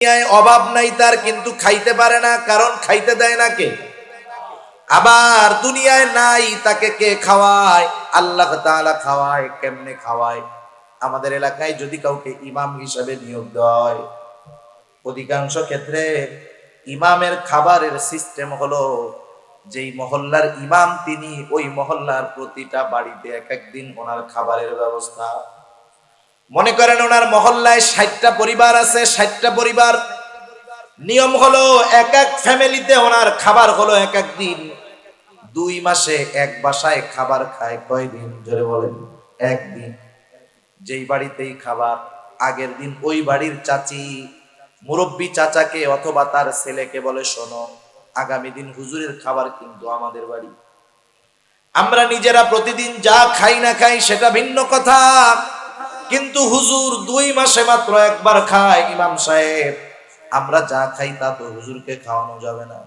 দুনিয়ায় অভাব নাই তার, কিন্তু খাইতে পারে না, কারণ খাইতে দেয় না কে? আবার দুনিয়ায় নাই, তাকে কে খাওয়ায়? আল্লাহ তাআলা খাওয়ায়। কেমনে খাওয়ায়? আমাদের এলাকায় যদি কাউকে ইমাম হিসাবে নিয়োগ দেওয়া হয়, অধিকাংশ ক্ষেত্রে ইমামের খাবারের সিস্টেম হলো, যেই মহল্লার ইমাম তিনি ওই মহল্লার প্রতিটা বাড়িতে এক এক দিন ওনার খাবারের ব্যবস্থা। মনে করেন ওনার মহল্লায় 60টা পরিবার আছে, 60টা পরিবার, নিয়ম হলো এক এক ফ্যামিলিতে ওনার খাবার হলো এক এক দিন। 2 মাসে এক বাসায় খাবার খায় কয়দিন? জোরে বলেন। একদিন। যেই বাড়িতেই খাবার, আগের দিন ওই বাড়ির চাচি মুরব্বী চাচাকে অথবা তার ছেলেকে বলে, শোনো, আগামী দিন হুজুরের খাবার কিন্তু আমাদের বাড়ি। আমরা নিজেরা প্রতিদিন যা খাই না খাই সেটা ভিন্ন কথা, কিন্তু হুজুর 2 মাসে মাত্র একবার খায়। ইমাম সাহেব, আমরা যা খাই তা তো হুজুরকে খাওয়ানো যাবে না।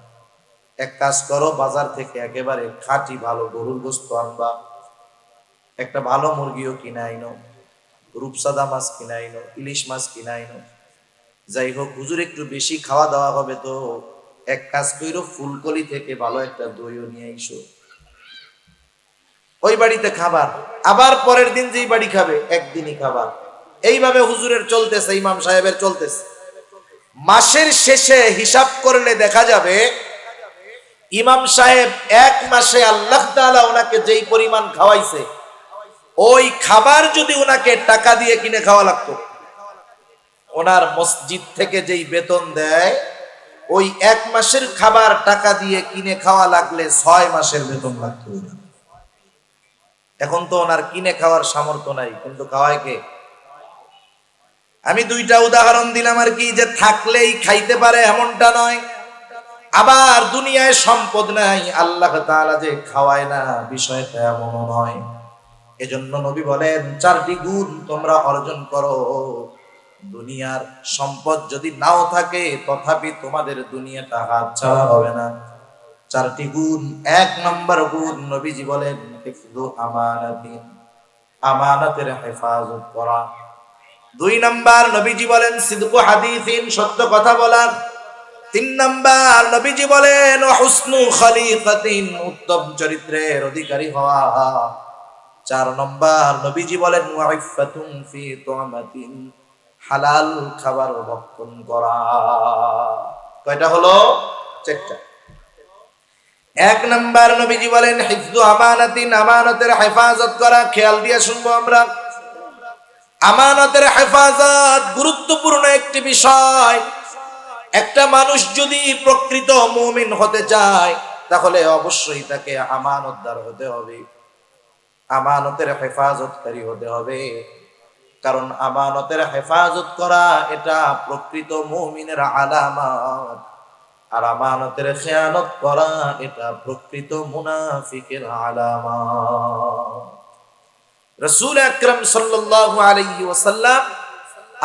এক কাজ করো, বাজার থেকে একেবারে খাঁটি ভালো গরুর গোশত আনবা, একটা ভালো মুরগিও কিনে আইনো, রূপসাদা মাছ কিনে আইনো, ইলিশ মাছ কিনে আইনো। যাই হোক, হুজুর একটু বেশি খাওয়া দাওয়া হবে, তো এক কাজ কইরো, ফুলকলি থেকে ভালো একটা দইও নিয়ে আইসো। ওই বাড়িতে খাবার, আবার পরের দিন যেই বাড়ি খাবে একদিনই খাবার। এইভাবে হুজুরের চলতেছে, ইমাম সাহেবের চলতেছে। মাসের শেষে হিসাব করলে দেখা যাবে ইমাম সাহেব 1 মাসে আল্লাহ তাআলা ওনাকে যেই পরিমাণ খাওয়াইছে, ওই খাবার যদি ওনাকে টাকা দিয়ে কিনে খাওয়া লাগতো, ওনার মসজিদ থেকে যেই বেতন দেয়, ওই 1 মাসের খাবার টাকা দিয়ে কিনে খাওয়া লাগলে 6 মাসের বেতন লাগতো। এখন তো ওনার কিনে খাওয়ার সামর্থ্য নাই, কিন্তু খাওয়ায় কে? আমি 2টা উদাহরণ দিলাম আর কি, যে থাকলেই খাইতে পারে এমনটা নয়, আবার দুনিয়ায় সম্পদ নাই, আল্লাহ তাআলা যে খাওয়ায় না, বিষয়টা এমনও নয়। এজন্য নবী বলেন 4টি গুণ তোমরা অর্জন করো। দুনিয়ার সম্পদ যদি নাও থাকে, তথাপি তোমাদের দুনিয়াটা হাতছাড়া হবে না। 4টি গুণ। 1 নম্বর গুণ নবীজি বলেন হিফযু আমানাতিন, আমানতের হেফাজত করা। 2 নম্বর নবীজি বলেন সিদকু হাদিসিন, সত্য কথা বলা। 3 নম্বর নবীজি বলেন হুসনু খলিকাতিন, উত্তম চরিত্রের অধিকারী হওয়া। 4 নম্বর নবীজি বলেন ওয়াইফাতুন ফি তুমাতিন, হালাল খাবার ভক্ষণ করা। কয়টা হলো? 4টা। 1 নম্বর নবীজি বলেন হিফযু আমানাতিন, আমানতের হেফাজত করা। খেয়াল দিয়ে শুনবো আমরা, আমানতের হেফাজত গুরুত্বপূর্ণ একটি বিষয়। একটা মানুষ যদি প্রকৃত মুমিন হতে চায়, তাহলে অবশ্যই তাকে আমানতদার হতে হবে, আমানতের হেফাজতকারী হতে হবে। কারণ আমানতের হেফাজত করা এটা প্রকৃত মুমিনের আলামত, আর আমানতের খেয়ানত করা এটা প্রকৃত মুনাফিকের আলামত। রাসূল আকরাম সাল্লাল্লাহু আলাইহি ওয়াসাল্লাম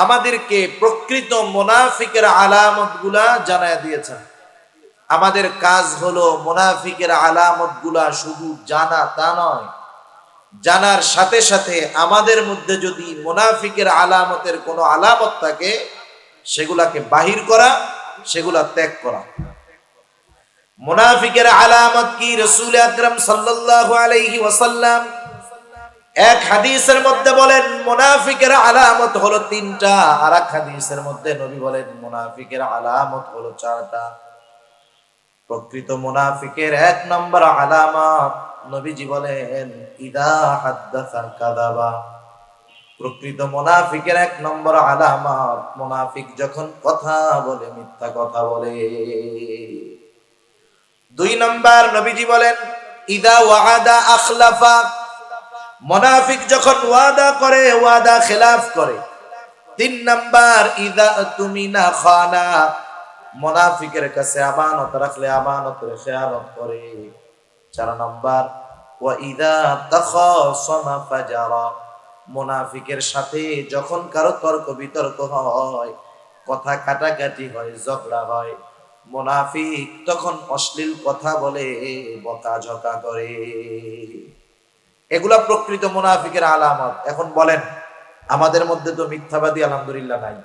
আমাদেরকে প্রকৃত মুনাফিকের আলামতগুলা জানায় দিয়েছেন। আমাদের কাজ হলো মুনাফিকের আলামতগুলা শুধু জানা তা নয়, জানার সাথে সাথে আমাদের মধ্যে যদি মুনাফিকের আলামতের কোনো আলামত থাকে, সেগুলাকে বাহির করা, সেগুলা ত্যাগ করা। মুনাফিকের আলামত কি? রাসূল আকরাম সাল্লাল্লাহু আলাইহি ওয়াসাল্লাম এক হাদিসের মধ্যে বলেন মুনাফিকের আলামত হলো 3টা, আর এক হাদিসের মধ্যে নবী বলেন মুনাফিকের আলামত হলো 4টা। প্রকৃত মুনাফিকের 1 নম্বর আলামত নবীজি বলেন ইদা হাদ্দাসা কাযাবা। প্রকৃত মুনাফিকের 1 নম্বর আলামত, মুনাফিক যখন কথা বলে মিথ্যা কথা বলে। 2 নম্বর নবীজি বলেন ইদা ওয়াদা আখলাফা। মুনাফিক যখন ওয়াদা করে, ওয়াদা খেলাফ করে। 3 নাম্বার ইযা তুমিনা খানা, মুনাফিকের কাছে আমানত রাখলে আমানতের খেয়ানত করে। 4 নাম্বার ওয়া ইযা তাখাসামা ফাজারা, মুনাফিকের সাথে যখন কারো তর্ক বিতর্ক হয়, কথা কাটাকাটি হয়, ঝগড়া হয়, মুনাফিক তখন অশ্লীল কথা বলে, বকাঝকা করে। এগুলা প্রকৃত মুনাফিকের আলামত। এখন বলেন, আমাদের মধ্যে তো মিথ্যাবাদী আলহামদুলিল্লাহ নাই।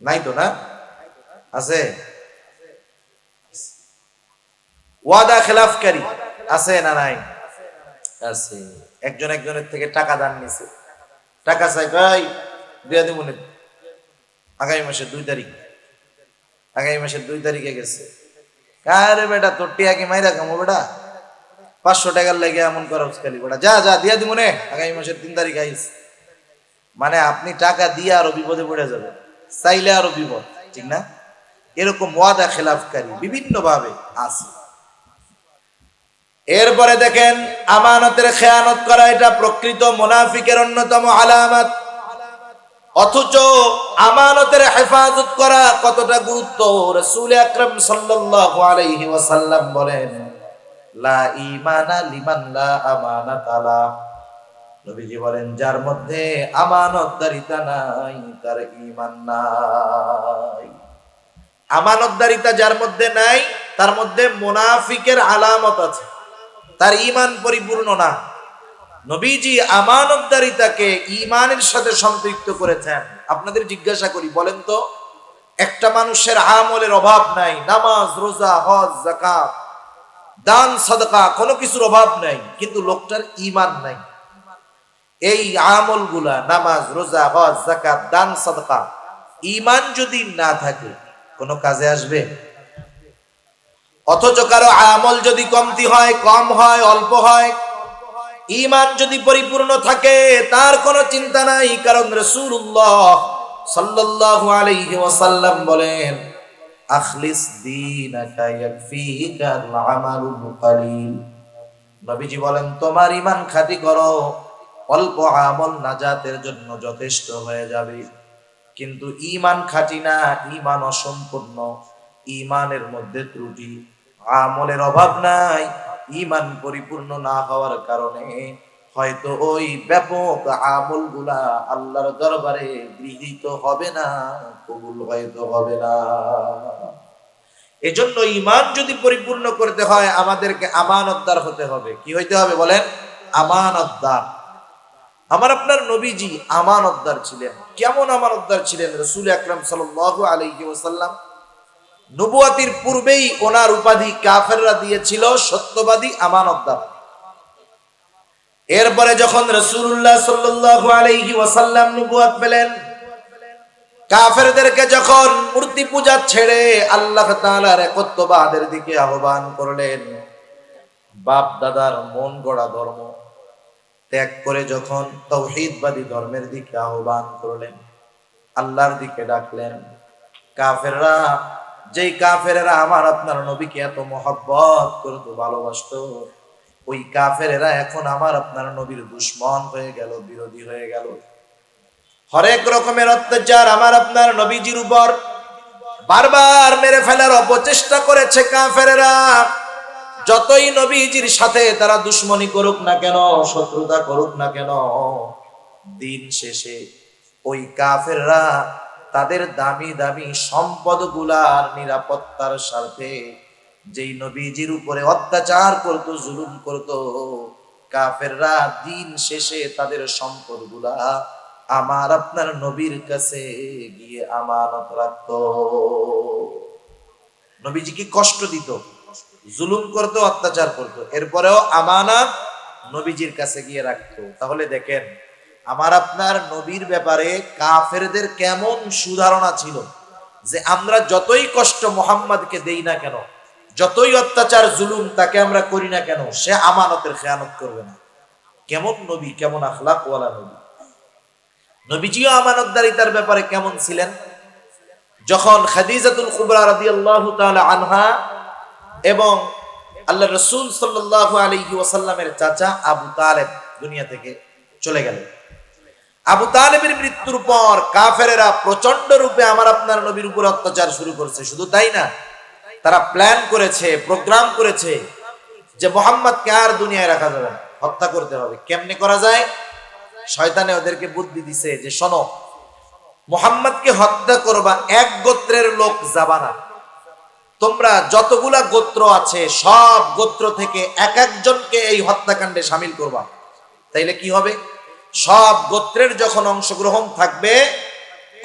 নাই তো না? আছে? ওয়াদা খেলাফকারী আছে না নাই? আছে। একজন একজনের থেকে টাকা দান নিছে, টাকা চাই, ভাই দিয়া দিব না, আগামী মাসের 2 তারিখ, আগামী মাসের 2 তারিখে গেছে। আরে বেটা তোর টিয়া কি মাইরা কামো বেটা, 500 টাকার লেগে এমন করা উস্কালি বেটা, যা যা দিয়া দিব নে, আগামী মাসের 3 তারিখ আইস। মানে আপনি টাকা দিয়ে আরো বিপদে পড়ে যাবেন, চাইলে আরো বিপদ, ঠিক না? এরকম ওয়াদা খেলাফকারী বিভিন্ন ভাবে আছে। এরপরে দেখেন, আমানতের খেয়ানত করা এটা প্রকৃত মুনাফিকের অন্যতম আলামত। অথচ আমানতের হেফাজত করা কতটা গুরুত্ব, রাসূল আকরাম সাল্লাল্লাহু আলাইহি ওয়াসাল্লাম বলেন, লা ঈমানা লিমান লা আমানাতা লা। নবীজি বলেন, যার মধ্যে আমানতদারিতা নাই তার ঈমান নাই। আমানতদারিতা যার মধ্যে নাই তার মধ্যে মুনাফিকের আলামত আছে, তার ঈমান পরিপূর্ণ না। নবীজি আমানতদারিতাকে ঈমানের সাথে সম্পৃক্ত করেছেন। আপনাদের জিজ্ঞাসা করি, বলেন তো, একটা মানুষের আমলের অভাব নাই, নামাজ রোজা হজ যাকাত দান সাদকা কোনো কিছুর অভাব নাই, কিন্তু লোকটার ঈমান নাই। এই আমলগুলা, নামাজ রোজা হজ যাকাত দান সাদকা, ঈমান যদি না থাকে কোনো কাজে আসবে? অথচ কারো আমল যদি কমতি হয়, কম হয়, অল্প হয়, ঈমান যদি পরিপূর্ণ থাকে তার কোনো চিন্তা নাই। কারণ রাসূলুল্লাহ সাল্লাল্লাহু আলাইহি ওয়াসাল্লাম বলেন, আখলিস দীনাকা ইয়াকফিকাল আমালুল কালিল। নবীজি বলেন, তোমার ঈমান খাঁটি করো, অল্প আমল নাজাতের জন্য যথেষ্ট হয়ে যাবে। কিন্তু ঈমান খাঁটি না, ঈমান অসম্পূর্ণ, ঈমানের মধ্যে ত্রুটি, আমলের অভাব নাই, ঈমান পরিপূর্ণ না হওয়ার কারণে হয়তো ওই ব্যাপক আমলগুলা আল্লাহর দরবারে গৃহীত হবে না, কবুল হয়তো হবে না। এজন্য ঈমান যদি পরিপূর্ণ করতে হয় আমাদেরকে আমানতদার হতে হবে। কি হইতে হবে বলেন? আমানতদার। আমার আপনার নবীজি আমানতদার ছিলেন। কেমন আমানতদার ছিলেন? রাসূল আকরাম সাল্লাল্লাহু আলাইহি ওয়াসাল্লাম নবুয়াতির পূর্বেই ওনার উপাধি কাফেররা দিয়েছিল সত্যবাদী, আমানতদার। এরপরে যখন রাসূলুল্লাহ সাল্লাল্লাহু আলাইহি ওয়াসাল্লাম নবুয়াত পেলেন, কাফেরদেরকে যখন মূর্তি পূজা ছেড়ে আল্লাহ তাআলার একত্ববাদের দিকে আহ্বান করলেন, বাপ দাদার মন গড়া ধর্ম ত্যাগ করে যখন তাওহীদবাদী ধর্মের দিকে আহ্বান করলেন, আল্লাহর দিকে ডাকলেন, কাফেররা, যেই কাফেরেরা আমার আপনার নবীকে এত মহব্বত করতো, ভালোবাসতো, ওই কাফেরেরা এখন আমার আপনার নবীর দুশমন হয়ে গেল, বিরোধী হয়ে গেল। হরেক রকমের অত্যাচার আমার আপনার নবীজির উপর বারবার মেরে ফেলার অপচেষ্টা করেছে কাফেরেরা। যতই নবীজির সাথে তারা দুশমনি করুক না কেন, শত্রুতা করুক না কেন, দিন শেষে ওই কাফেররা তাদের দামি দামি সম্পদগুলার নিরাপত্তার স্বার্থে যেই নবীজির উপরে অত্যাচার করত, জুলুম করত, কাফেররা দিন শেষে তাদের সম্পদগুলা আমার আপনার নবীর কাছে গিয়ে আমানত রাখত। নবীজিকে কষ্ট দিত, জুলুম করতো, অত্যাচার করতো, এরপরেও আমানত নবীজির কাছে গিয়ে রাখতো। তাহলে দেখেন আমার আপনার নবীর ব্যাপারে কাফেরদের কেমন সুধারণা ছিল, যে আমরা যতই কষ্ট মুহাম্মদকে দেই না কেন, যতই অত্যাচার জুলুম তাকে আমরা করি না কেন, সে আমানতের খেয়ানত করবে না। কেমন নবী, কেমন আখলাকওয়ালা নবী। নবীজিও আমানতদারিতার ব্যাপারে কেমন ছিলেন? যখন খাদিজাতুল কুবরা রাদিয়াল্লাহু তাআলা আনহা এবং আল্লাহ রাসূল সাল্লাল্লাহু আলাইহি ওয়াসাল্লামের চাচা আবু তালেব দুনিয়া থেকে চলে গেলেন, আবু তালেবের মৃত্যুর পর কাফেরেরা প্রচন্ড রূপে আমার আপনার নবীর উপর অত্যাচার শুরু করছে। শুধু তাই না, তারা প্ল্যান করেছে, প্রোগ্রাম করেছে যে মুহাম্মদকে আর দুনিয়ায় রাখা যাবে না, হত্যা করতে হবে। কেমনে করা যায়? শয়তানে ওদেরকে বুদ্ধি দিছে যে শোনো, মুহাম্মদকে হত্যা করবা, এক গোত্রের লোক যাবা না, তোমরা যতগুলা গোত্র আছে সব গোত্র থেকে এক একজনকে এই হত্যাকাণ্ডে শামিল করবা। তাইলে কি হবে? সব গোত্রের যখন অংশগ্রহণ থাকবে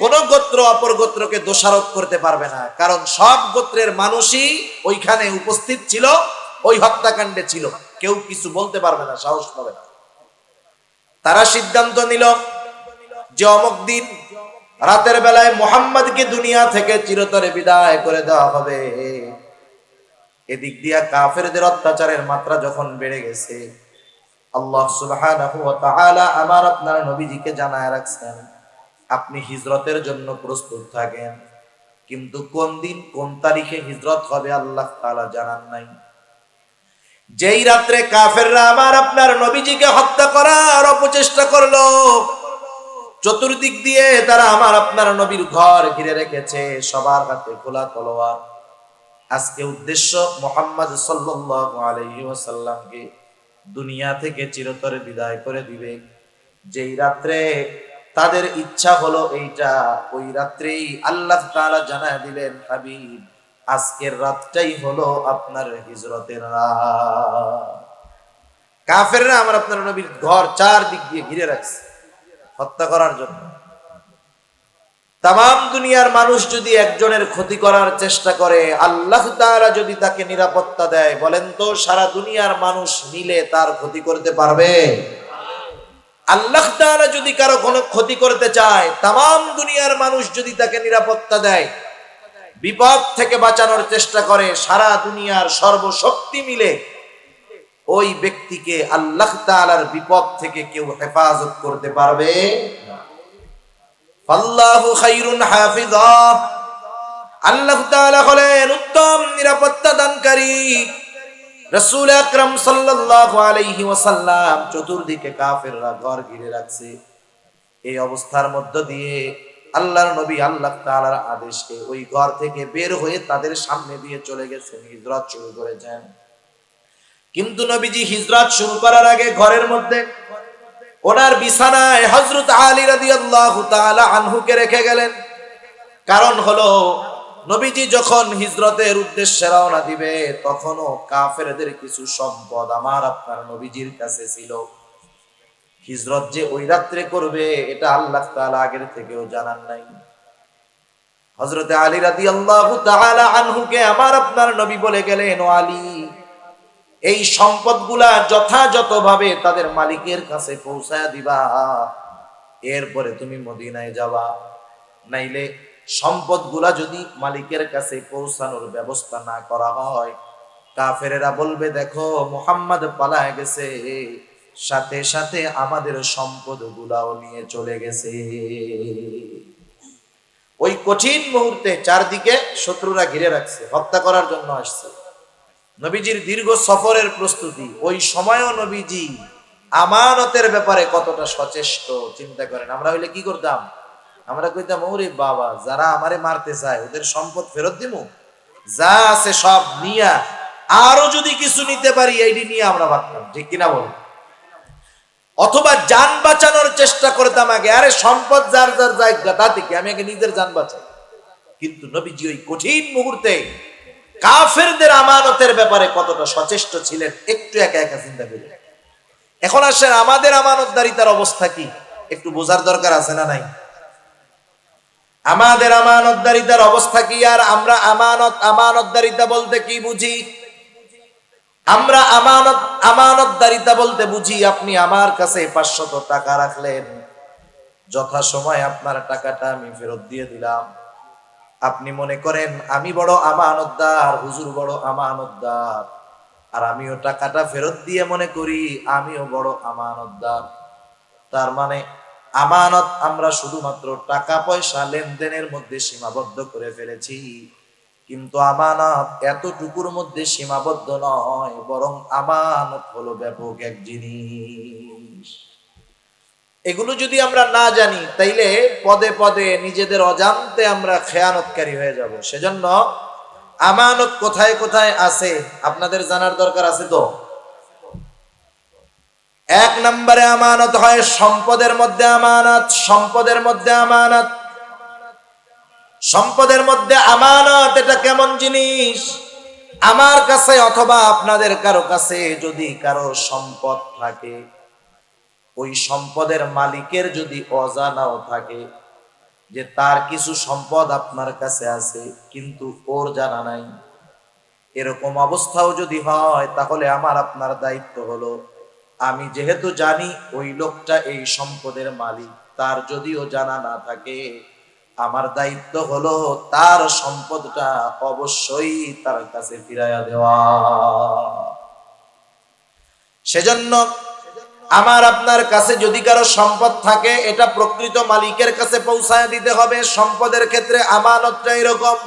কোন গোত্র অপর গোত্রকে দোষারোপ করতে পারবে না, কারণ সব গোত্রের মানুষই ওইখানে উপস্থিত ছিল, ওই হত্যাকাণ্ডে ছিল। কেউ কিছু বলতে পারবে না, সাহস পাবে না। তারা সিদ্ধান্ত নিল যে অমুক দিন রাতের বেলায় মুহাম্মদকে দুনিয়া থেকে চিরতরে বিদায় করে দেওয়া হবে। এদিক দিয়া কাফেরদের অত্যাচারের মাত্রা যখন বেড়ে গেছে, আল্লাহ সুবহানাহু ওয়া তাআলা আমার আপনার নবীজিকে জানায় রাখছেন, আপনি হিজরতের জন্য প্রস্তুত থাকেন, কিন্তু কোন দিন কোন তারিখে হিজরত হবে আল্লাহ তাআলা জানান নাই। যেই রাত্রে কাফেররা আমার আপনার নবীজিকে হত্যা করার অপচেষ্টা করলো, চতুর্দিক দিয়ে তারা আমার আপনার নবীর ঘর ঘিরে রেখেছে, সবার হাতে খোলা তলোয়ার। আজকে উদ্দেশ্য মুহাম্মদ সাল্লাল্লাহু আলাইহি ওয়াসাল্লামকে দুনিয়া থেকে চিরতরে বিদায় করে দিবে। যেই রাত্রে তাদের ইচ্ছা হলো এইটা, ওই রাত্রেই আল্লাহ তাআলা জানায় দিলেন, হাবিব আজকের রাতটাই হলো আপনার হিজরতের রাত। কাফেররা আমার আপনার নবীর ঘর চারদিক দিয়ে ঘিরে রাখছে হত্যা করার জন্য। তাম দুনিয়ার মানুষ যদি একজনের ক্ষতি করার চেষ্টা করে, আল্লাহ তাআলা যদি তাকে নিরাপত্তা দেয়, বলেন তো সারা দুনিয়ার মানুষ মিলে তার ক্ষতি করতে পারবে? আল্লাহ তাআলা যদি কারো কোনো ক্ষতি করতে চায়, তাম দুনিয়ার মানুষ যদি তাকে নিরাপত্তা দেয়, বিপদ থেকে বাঁচানোর চেষ্টা করে, সারা দুনিয়ার সর্বশক্তি মিলে ওই ব্যক্তিকে আল্লাহ তাআলার বিপদ থেকে কেউ হেফাজত করতে পারবে না। আল্লাহু খায়রুন হাফিজা, আল্লাহ তাআলা হলেন উত্তম নিরাপত্তা দানকারী। রাসূল আকরাম সাল্লাল্লাহু আলাইহি ওয়াসাল্লাম চতুর্দিকে কাফেররা ঘর ঘিরে রাখছে। এই অবস্থার মধ্য দিয়ে আল্লাহর নবী আল্লাহ তাআলার আদেশে ওই ঘর থেকে বের হয়ে তাদের সামনে দিয়ে চলে গেছেন, হিজরত শুরু করেছেন। কিন্তু নবীজি হিজরত শুরু করার আগে ঘরের মধ্যে ওনার বিছানায় হযরত আলী রাদিয়াল্লাহু তাআলা আনহুকে রেখে গেলেন। কারণ হলো নবীজি যখন হিজরতের উদ্দেশ্যে রওনা দিবে, তখনও কাফেরদের কিছু সম্পদ আমার আপনার নবীজির কাছে ছিল। হিজরত যে ওই রাত্রে করবে এটা আল্লাহ তাআলা আগের থেকেও জানান নাই। হযরত আলী রাদিয়াল্লাহু তাআলা আনহুকে আমার আপনার নবী বলে গেলেন, ও আলী, এই সম্পদগুলা যথাযথভাবে তাদের মালিকের কাছে পৌঁছায়া দিবা, এরপরে তুমি মদিনায় যাবা। নাইলে সম্পদগুলা যদি মালিকের কাছে পৌঁছানোর ব্যবস্থা না করা হয়, কাফেরেরা বলবে, দেখো মুহাম্মদ পালায় গেছে, সাথে সাথে আমাদের সম্পদগুলাও নিয়ে চলে গেছে। ওই কঠিন মুহূর্তে চারদিকে শত্রুরা ঘিরে রাখছে, হত্যা করার জন্য আসছে। নবীজির দীর্ঘ সফরের প্রস্তুতি, ওই সময়ও নবীজি আমানতের ব্যাপারে কতটা সচেষ্ট চিন্তা করেন। আমরা হইলে কি করতাম? আমরা কইতাম, ওরে বাবা, যারা আমারে মারতে চায় ওদের সম্পদ ফেরত দিমু, যা আছে সব নিয়া আরো যদি কিছু নিতে পারি এইটি নিয়ে আমরা ভাবতাম, ঠিক কিনা বল? অথবা জান বাঁচানোর চেষ্টা করতাম আগে, আরে সম্পদ যার যার জায়গা তাতে কি, আমি আগে নিজের জান বাঁচাই। কিন্তু নবীজি ওই কঠিন মুহূর্তে কাফেরদের আমানতের ব্যাপারে কতটা সচেষ্ট ছিলেন, একটু একা একা চিন্তা করি। এখন আসেন আমাদের আমানতদারিতার অবস্থা কি, একটু বোঝার দরকার আছে না নাই? আমাদের আমানতদারিতার অবস্থা কি? আর আমরা আমানতদারিতা বলতে কি বুঝি? আমরা আমানতদারিতা বলতে বুঝি, আপনি আমার কাছে 500 টাকা রাখলেন, যথাসময়ে আপনার টাকাটা আমি ফেরত দিয়ে দিলাম। আপনি মনে করেন আমি বড় আমানতদার, হুজুর বড় আমানতদার, আর আমিও টাকাটা ফেরত দিয়ে মনে করি আমিও বড় আমানতদার। তার মানে আমানত আমরা শুধুমাত্র টাকা পয়সা লেনদেনের মধ্যে সীমাবদ্ধ করে ফেলেছি, কিন্তু আমানত এতটুকুর মধ্যে সীমাবদ্ধ নয়, বরং আমানত হলো ব্যাপক এক জিনিস। এগুলো যদি আমরা না জানি, তাইলে পদে পদে নিজেদের অজান্তে আমরা খেয়ানতকারী হয়ে যাব। সেজন্য আমানত কোথায় কোথায় আছে আপনাদের জানার দরকার আছে। তো 1 নম্বরে আমানত হয় সম্পদের মধ্যে আমানত। সম্পদের মধ্যে আমানত, সম্পদের মধ্যে আমানত এটা কেমন জিনিস? আমার কাছে অথবা আপনাদের কারো কাছে যদি কারো সম্পদ থাকে, ওই সম্পদের মালিকের যদি অজানাও থাকে, যে তার কিছু সম্পদ আপনার কাছে আছে কিন্তু ওর জানা নাই, এরকম অবস্থাও যদি হয় তাহলে আমার আপনার দায়িত্ব হলো, আমি যেহেতু জানি ওই লোকটা এই সম্পদের মালিক, তার যদিও জানা না থাকে, আমার দায়িত্ব হলো তার সম্পদটা অবশ্যই তার কাছে ফিরাইয়া দেওয়া। সেজন্য আমার আপনার কাছে যদি কারো সম্পদ থাকে, এটা প্রকৃত মালিকের কাছে পৌঁছায় দিতে হবে। সম্পদের ক্ষেত্রে আমানতটা এরকম।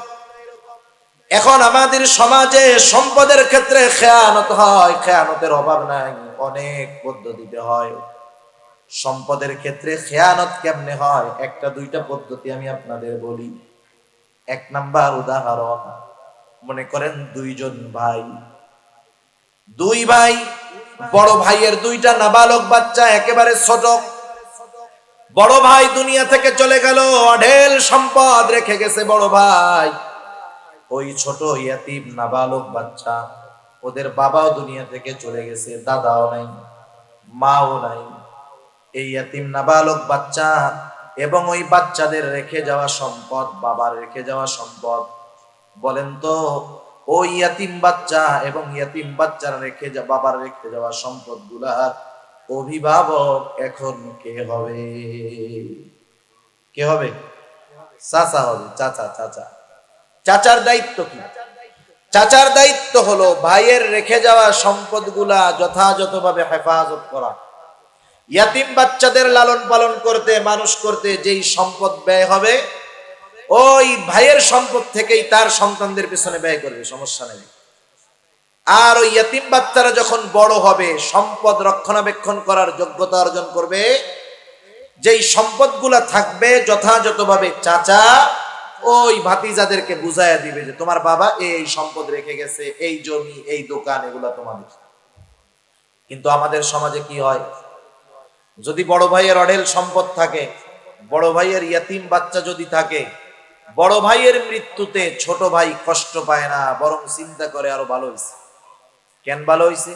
এখন আমাদের সমাজে সম্পদের ক্ষেত্রে খেয়ানত হয়, খেয়ানতের অভাব নাই, অনেক পদ্ধতিতে হয়। সম্পদের ক্ষেত্রে খেয়ানত কেমনে হয়, একটা দুইটা পদ্ধতি আমি আপনাদের বলি। এক নাম্বার উদাহরণ, মনে করেন দুইজন ভাই, দুই ভাই, বড় ভাইয়ের দুইটা নাবালক বাচ্চা, একেবারে ছোট। বড় ভাই দুনিয়া থেকে চলে গেল, অঢেল সম্পদ রেখে গেছে বড় ভাই। ওই ছোট ইয়াতিম নাবালক বাচ্চা, ওদের বাবাও দুনিয়া থেকে চলে গেছে, দাদাও নাই, মাও নাই। এই ইয়াতিম নাবালক বাচ্চা এবং ওই বাচ্চাদের রেখে যাওয়া সম্পদ, বাবার রেখে যাওয়া সম্পদ, বলেন তো ওই ইয়াতিম বাচ্চা এবং ইয়াতিম বাচ্চার বাবার রেখে যাওয়া সম্পদ গুলার অভিভাবক এখন কে হবে? কে হবে? চাচা হবে। চাচা চাচা চাচার দায়িত্ব কি? চাচার দায়িত্ব হলো ভাইয়ের রেখে যাওয়া সম্পদ গুলা যথাযথভাবে হেফাজত করা। ইয়াতিম বাচ্চাদের লালন পালন করতে, মানুষ করতে যেই সম্পদ ব্যয় হবে, ওই ভাইয়ের সম্পদ থেকেই তার সন্তানদের পিছনে ব্যয় করবে, সমস্যা নেই। আর ওই ইয়াতিম বাচ্চারা যখন বড় হবে, সম্পদ রক্ষণাবেক্ষণ করার যোগ্যতা অর্জন করবে, যেই সম্পদগুলা থাকবে যথাযথভাবে চাচা ওই ভাতিজাদেরকে বুঝাইয়া দিবে যে তোমার বাবা এই সম্পদ রেখে গেছে, এই জমি, এই দোকান, এগুলা তোমাদের। কিন্তু আমাদের সমাজে কি হয়, যদি বড় ভাইয়ের অঢেল সম্পদ থাকে, বড় ভাইয়ের ইয়াতিম বাচ্চা যদি থাকে, বড় ভাইয়ের মৃত্যুতে ছোট ভাই কষ্ট পায় না, বরং চিন্তা করে আরো ভালো হয়েছে। কেন ভালো হয়েছে?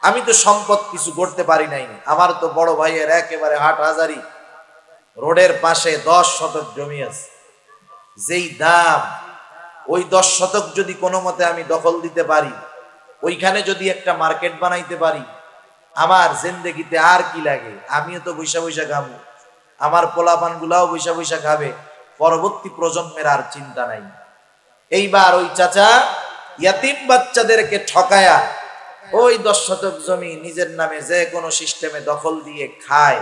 আমি তো সম্পদ কিছু করতে পারি নাই, আমার তো বড় ভাইয়ের একেবারে হাটহাজারি রোডের পাশে 10 শতক জমি আছে, যেই দাম, ওই 10 শতক যদি কোনো মতে আমি দখল দিতে পারি, ওইখানে যদি একটা মার্কেট বানাইতে পারি, আমার জিন্দেগিতে আর কি লাগে? আমিও তো বৈশা বৈশা খাবো, আমার পোলাপান গুলাও বৈশা বৈশা খাবে, পরবর্তী প্রজন্মের আর চিন্তা নাই। এইবার ওই চাচা ইয়াতিম বাচ্চাদেরকে ঠকায়া ওই 10 শতক জমি নিজের নামে যে কোনো সিস্টেমে দখল দিয়ে খায়,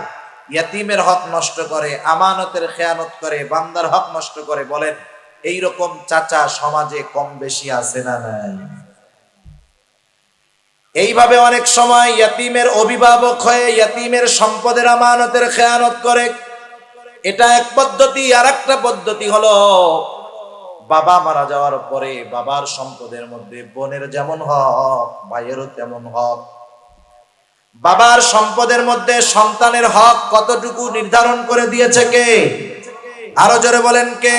ইয়াতিমের হক নষ্ট করে, আমানতের খেয়ানত করে, বান্দার হক নষ্ট করে। বলেন এইরকম চাচা সমাজে কম বেশি আছে না নাই? এইভাবে অনেক সময় ইয়াতিমের অভিভাবক হয়ে ইয়াতিমের সম্পদের আমানতের খেয়ানত করে। এটা এক পদ্ধতি। আর একটা পদ্ধতি হলো, বাবা মারা যাওয়ার পরে বাবার সম্পদের মধ্যে বোনের যেমন হক, ভাইয়েরও তেমন হক। বাবার সম্পদের মধ্যে সন্তানের হক কতটুকু নির্ধারণ করে দিয়েছে কে? আরো জোরে বলেন কে?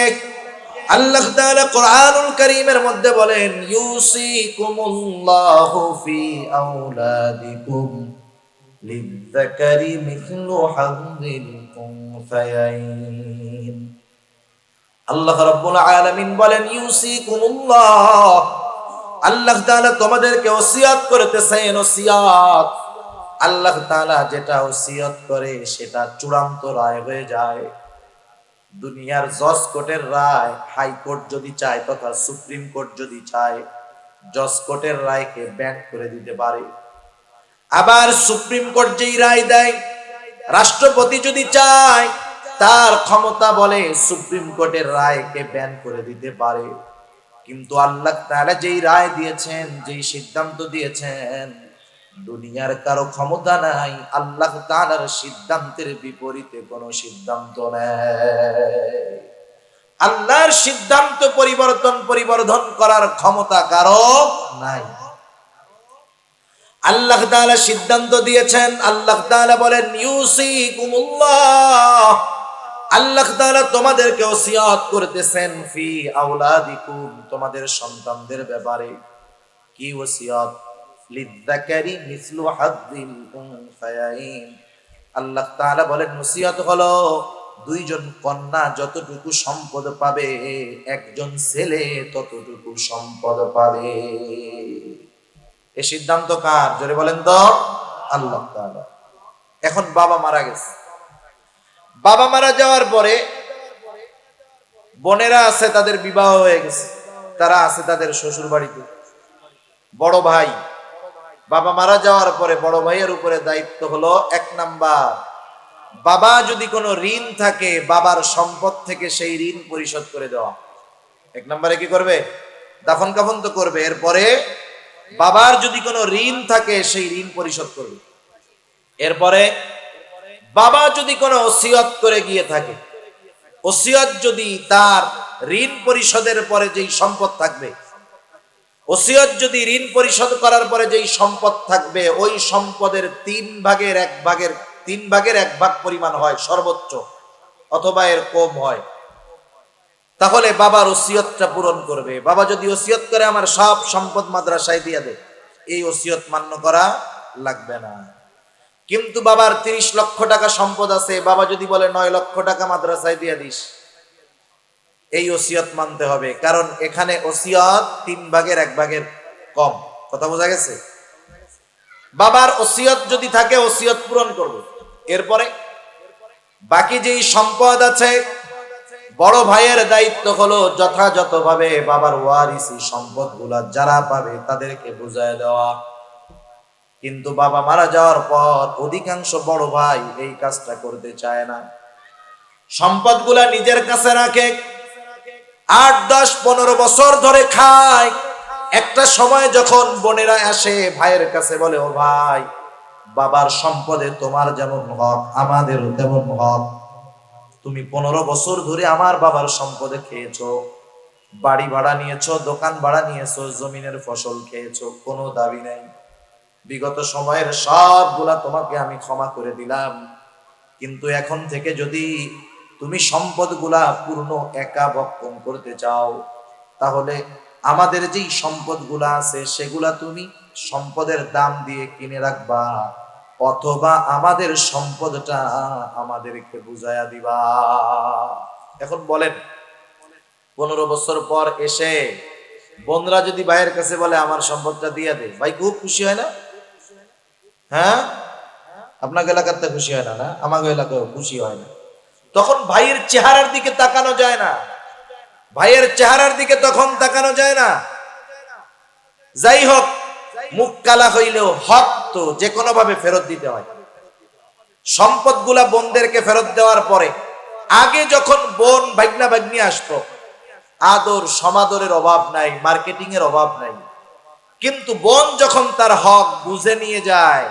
আল্লাহ তাআলা কোরআনুল কারীমের মধ্যে বলেন, ইউসিকুমুল্লাহু ফি আওলাদিকুম লিযযাকারি মিসলু হাযযিল উনসায়াইন। আল্লাহ রাব্বুল আলামিন বলেন, ইউসিকুমুল্লাহ, আল্লাহ তাআলা তোমাদেরকে ওসিয়ত করতেছেন। ওসিয়ত, আল্লাহ তাআলা যেটা ওসিয়ত করে সেটা চূড়ান্ত রায় হয়ে যায়। দুনিয়ার জজ কোর্টের রায় হাইকোর্ট যদি চায়, তথা সুপ্রিম কোর্ট যদি চায়, জজ কোর্টের রায়কে ব্যান্ড করে দিতে পারে। আবার সুপ্রিম কোর্ট যেই রায় দেয়, রাষ্ট্রপতি যদি চায়, তার ক্ষমতা বলে সুপ্রিম কোর্টের রায়কে ব্যান করে দিতে পারে। কিন্তু আল্লাহ তাআলা যেই রায় দিয়েছেন, যেই সিদ্ধান্ত দিয়েছেন, দুনিয়ার কারো ক্ষমতা নাই আল্লাহ তাআলার সিদ্ধান্তের বিপরীতে কোনো সিদ্ধান্ত নেই। আল্লাহর সিদ্ধান্ত পরিবর্তন করার ক্ষমতা কারো নাই। আল্লাহ তাআলা সিদ্ধান্ত দিয়েছেন। আল্লাহ তাআলা বলেন, ইউসিকুমুল্লাহ, আল্লাহ তাআলা তোমাদেরকে ওসিয়ত করতেছেন ফি আওলাদিকুম, তোমাদের সন্তানদের ব্যাপারে। কি ওসিয়ত? লিযযাকারি মিসলু হাযযিল উনসায়াইন। আল্লাহ তাআলা বলেন ওসিয়ত হলো দুইজন কন্যা যতটুকু সম্পদ পাবে, একজন ছেলে ততটুকু সম্পদ পাবে। এ সিদ্ধান্ত কার? জোরে বলেন তো। আল্লাহ তাআলা। এখন বাবা মারা গেছে, বাবা মারা যাওয়ার পরে বোনেরা আছে, তাদের বিবাহ হয়ে গেছে, তারা আছে তাদের শ্বশুর বাড়িতে। বড় ভাই, বাবা মারা যাওয়ার পরে বড় ভাইয়ের উপরে দায়িত্ব হলো, এক নাম্বার, বাবা যদি কোনো ঋণ থাকে বাবার সম্পদ থেকে সেই ঋণ পরিশোধ করে দেওয়া। এক নম্বরে কি করবে? দাফন কাফন তো করবে, এরপরে বাবার যদি কোনো ঋণ থাকে সেই ঋণ পরিশোধ করবে। এরপরে বাবা যদি কোনো ওসিয়ত করে গিয়ে থাকে, ওসিয়ত যদি তার ঋণ পরিশোধের পরে যেই সম্পদ থাকবে, ওসিয়ত যদি ঋণ পরিশোধ করার পরে যেই সম্পদ থাকবে, ওই সম্পদের 3/1 পরিমাণ হয় সর্বোচ্চ, অথবা এর কম হয়, তাহলে বাবার ওসিয়তটা পূরণ করবে। বাবা যদি ওসিয়ত করে আমার সব সম্পদ মাদ্রাসায় দিয়ে দে, এই ওসিয়ত মান্য করা লাগবে না। কিন্তু বাবার 30 লক্ষ টাকা সম্পদ আছে, বাবা যদি বলে 9 লক্ষ টাকা মাদ্রাসায় দিয়ে দিস, এই ওসিয়ত মানতে হবে, কারণ এখানে ওসিয়ত 3/1 কম। কথা বোঝা গেছে? বাবার ওসিয়ত যদি থাকে ওসিয়ত পূরণ করবে। এরপরে বাকি যেই সম্পদ আছে, বড় ভাইয়ের দায়িত্ব হলো যথাযথভাবে বাবার ওয়ারিসি সম্পদগুলা যারা পাবে তাদেরকে বুঝায় দেওয়া। কিন্তু বাবা মারা যাওয়ার পর অধিকাংশ বড় ভাই এই কাজটা করতে চায় না, সম্পদগুলা নিজের কাছে রাখে, 8, 10, 15 বছর ধরে খায়। একটা সময় যখন বোনেরা আসে ভাইয়ের কাছে, বলে, ও ভাই, বাবার সম্পদে তোমার যেমন হক আমাদেরও তেমন হক। তুমি 15 বছর ধরে আমার বাবার সম্পদে খেয়েছো, বাড়ি ভাড়া নিয়েছো, দোকান ভাড়া নিয়েছো, জমিনের ফসল খেয়েছো, কোনো দাবি নাই। বিগত সময়ের সবগুলা তোমাকে আমি ক্ষমা করে দিলাম, কিন্তু এখন থেকে যদি তুমি সম্পদগুলা পূর্ণ একা ভক্ষণ করতে চাও, তাহলে আমাদের যেই সম্পদগুলা আছে সেগুলা তুমি সম্পদের দাম দিয়ে কিনে রাখবা, অথবা আমাদের সম্পদটা আমাদেরকে বুঝাইয়া দিবা। এখন বলেন, 15 বছর পর এসে বোনরা যদি ভাইয়ের কাছে বলে আমার সম্পদটা দিয়ে দে, ভাই খুব খুশি হয় না? হ্যাঁ, আপনাকে এলাকাতে খুশি হয় না? না, আমাকে এলাকায় খুশি হয় না। তখন ভাইয়ের চেহারার দিকে তাকানো যায় না, ভাইয়ের চেহারার দিকে তখন তাকানো যায় না। যাই হোক, মুখ কালা হইলেও হক তো যে কোনো ভাবে ফেরত দিতে হয়। সম্পদগুলা বোনদেরকে ফেরত দেওয়ার পরে, আগে যখন বোন ভাগনা ভাগ্নি আসতো, আদর সমাদরের অভাব নাই, মার্কেটিং এর অভাব নাই। কিন্তু বোন যখন তার হক বুঝে নিয়ে যায়,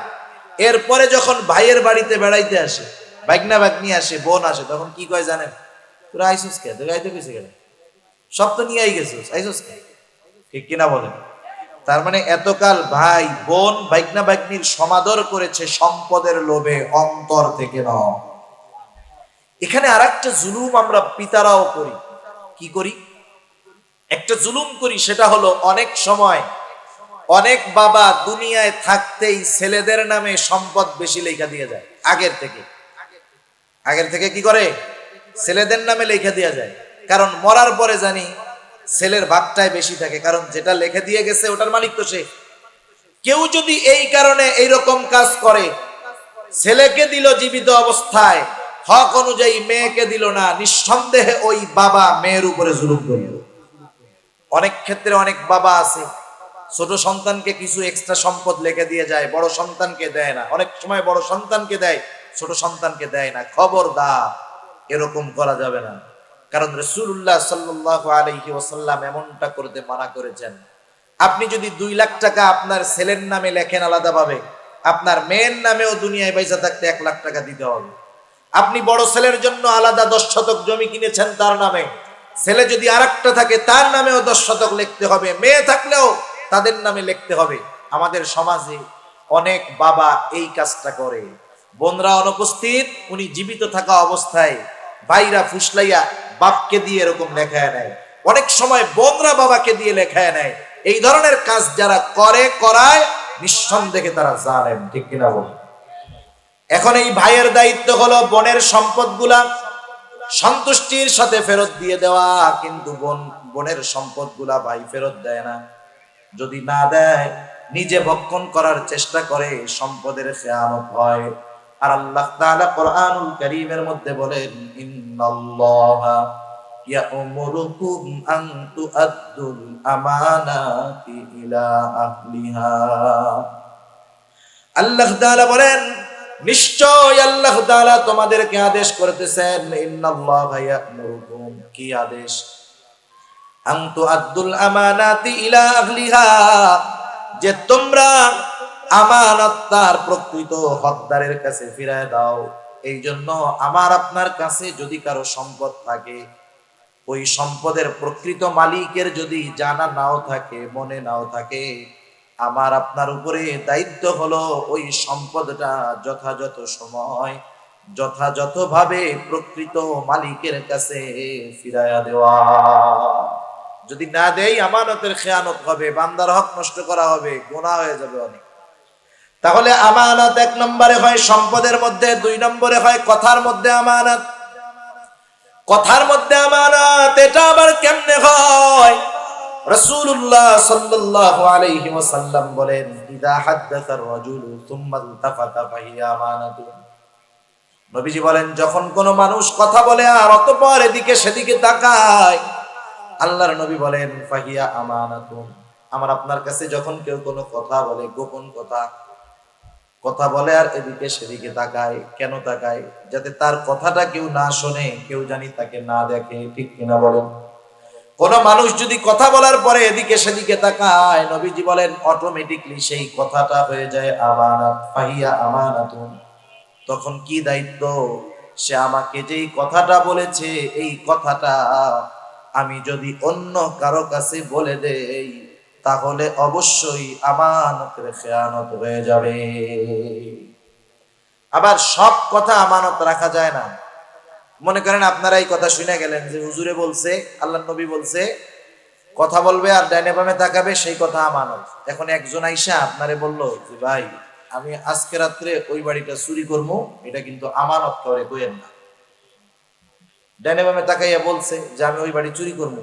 এরপরে যখন ভাইয়ের বাড়িতে বেড়াইতে আসে, ভাগনা ভাগ্নি আসে, বোন আসে, তখন কি কয় জানেন? তোরা আইসুস কে? তোরা আইতে কইছে কেন? সব তো নিয়ে গেছিস, আইসুস কে? ঠিক কিনা বলেন? তার মানে এতকাল ভাই বোন ভাগনা ভাগ্নির সমাদর করেছে সম্পদের লোভে, অন্তর থেকে নয়। এখানে আরেকটা জুলুম আমরা পিতারাও করি। কি করি? একটা জুলুম করি, সেটা হলো অনেক সময় অনেক বাবা দুনিয়ায় থাকতেই ছেলেদের নামে সম্পদ বেশি লেখা দিয়ে যায়। আগের থেকে কি করে? ছেলেদের নামে লেখা দিয়ে যায়, কারণ মরার পরে জানি ছেলের ভাগটাই বেশি থাকে, কারণ যেটা লেখা দিয়ে গেছে ওটার মালিক তো সে। কেউ যদি এই কারণে এইরকম কাজ করে, ছেলেকে দিল জীবিত অবস্থায়, হক অনুযায়ী মেয়েকে দিল না, নিঃসন্দেহে ওই বাবা মেয়ের উপরে জুলুম করল। অনেক ক্ষেত্রে অনেক বাবা আছে ছোট সন্তানকে কিছু এক্সট্রা সম্পদ লিখে দিয়ে যায়, বড় সন্তানকে দেয় না। অনেক সময় বড় সন্তানকে দেয়, ছোট সন্তানকে দেয় না। খবরদার, এরকম করা যাবে না, কারণ রাসূলুল্লাহ সাল্লাল্লাহু আলাইহি ওয়াসাল্লাম এমনটা করতে মানা করেছেন। আপনি যদি 2 লাখ টাকা আপনার ছেলের নামে লেখেন আলাদাভাবে, আপনার মেয়ের নামেও দুনিয়ায় পয়সা থাকতে 1 লাখ টাকা দিতে হবে। আপনি বড় ছেলের জন্য আলাদা 10 শতক জমি কিনেছেন তার নামে, ছেলে যদি আরেকটা থাকে তার নামেও 10 শতক লিখতে হবে, মেয়ে থাকলেও তাদের নামে লিখতে হবে। আমাদের সমাজে অনেক বাবা এই কাজটা করে। বোনরা অনুপস্থিত, উনি জীবিত থাকা অবস্থায় ভাইরা ফুসলাইয়া বাপকে দিয়ে এরকম লেখায় নেয়। অনেক সময় বোনরা বাবাকে দিয়ে লেখায় নেয়। এই ধরনের কাজ যারা করে, করায়, নিঃসন্দেহে তারা জালেম। ঠিক কিনা বল? এখন এই ভাইয়ের দায়িত্ব হলো বোনের সম্পদগুলা সন্তুষ্টির সাথে ফেরত দিয়ে দেওয়া, কিন্তু বোনের সম্পদগুলা ভাই ফেরত দেয় না। যদি না দেয় নিজে ভক্ষণ করার চেষ্টা করে, সম্পদের খেয়ানত হয়। আর আল্লাহ তাআলা কোরআনুল কারীমের মধ্যে বলেন, ইন্নাল্লাহা ইয়া'মুরুকুম আন তুআদ্দুল আমানাতি ইলা আহলিহা। আল্লাহ তাআলা বলেন, নিশ্চয় আল্লাহ তাআলা তোমাদেরকে আদেশ করতেছেন, ইন্নাল্লাহা ইয়া'মুরুকুম, কি আদেশ? আন তুআদ্দুল আমানাতি ইলা আহলিহা, যে তোমরা আমানত তার প্রকৃত হকদারের কাছে ফিরায় দাও। এই জন্য আমার আপনার কাছে যদি কারো সম্পদ থাকে, ওই সম্পদের প্রকৃত মালিকের যদি জানা নাও থাকে, মনে নাও থাকে, আমার আপনার উপরে দায়িত্ব হলো ওই সম্পদটা যথাযথ সময় যথাযথভাবে প্রকৃত মালিকের কাছে ফিরাইয়া দেওয়া। যদি না দেই আমানতের খেয়ানত হবে, বান্দার হক নষ্ট করা হবে, গুনাহ হয়ে যাবে অনেক। তাহলে আমানত এক নম্বরে হয় সম্পদের মধ্যে, দুই নম্বরে হয় কথার মধ্যে আমানত। কথার মধ্যে আমানত, এটা আবার কেমনে হয়? রাসূলুল্লাহ সাল্লাল্লাহু আলাইহি ওয়াসাল্লাম বলেন, ইযা হাদাসার রাজুলু সুম্মা ইলতাফাতা ফাহিয়া আমানাতুন। নবীজি বলেন, যখন কোন মানুষ কথা বলে আর অতঃপর এদিকে সেদিকে তাকায়, আল্লাহর নবী বলেন ফাহিয়া আমানাতুন। আমার আপনার কাছে যখন কেউ কোনো কথা বলে, গোপন কথা বলে আর এদিকে সেদিকে তাকায়, কেন তাকায়? যাতে তার কথাটা কেউ না শোনে, কেউ জানি তাকে না দেখে, ঠিক কিনা বলেন? কোন মানুষ যদি কথা বলার পরে এদিকে সেদিকে তাকায়, নবীজি বলেন অটোমেটিকলি সেই কথাটা হয়ে যায় আমানত, ফাহিয়া আমানাতুন। তখন কি দায়িত্ব? সে আমাকে যেই কথাটা বলেছে, এই কথাটা আমি যদি অন্য কারো কাছে বলে দেই, তাহলে অবশ্যই আমানতের খেয়ানত হয়ে যাবে। আবার সব কথা আমানত রাখা যায় না। মনে করেন আপনারা এই কথা শুনে গেলেন যে হুজুরে বলছে, আল্লাহর নবী বলছে কথা বলবে আর ডাইনে বামে তাকাবে, সেই কথা আমানত। এখন একজন আইসা আপনারে বলল যে ভাই আমি আজকে রাত্রে ওই বাড়িটা চুরি করবো, এটা কিন্তু আমানত করে কইেন না। ডাইনে বামে তাকাইয়া বলছে যে আমি ওই বাড়ি চুরি করবো,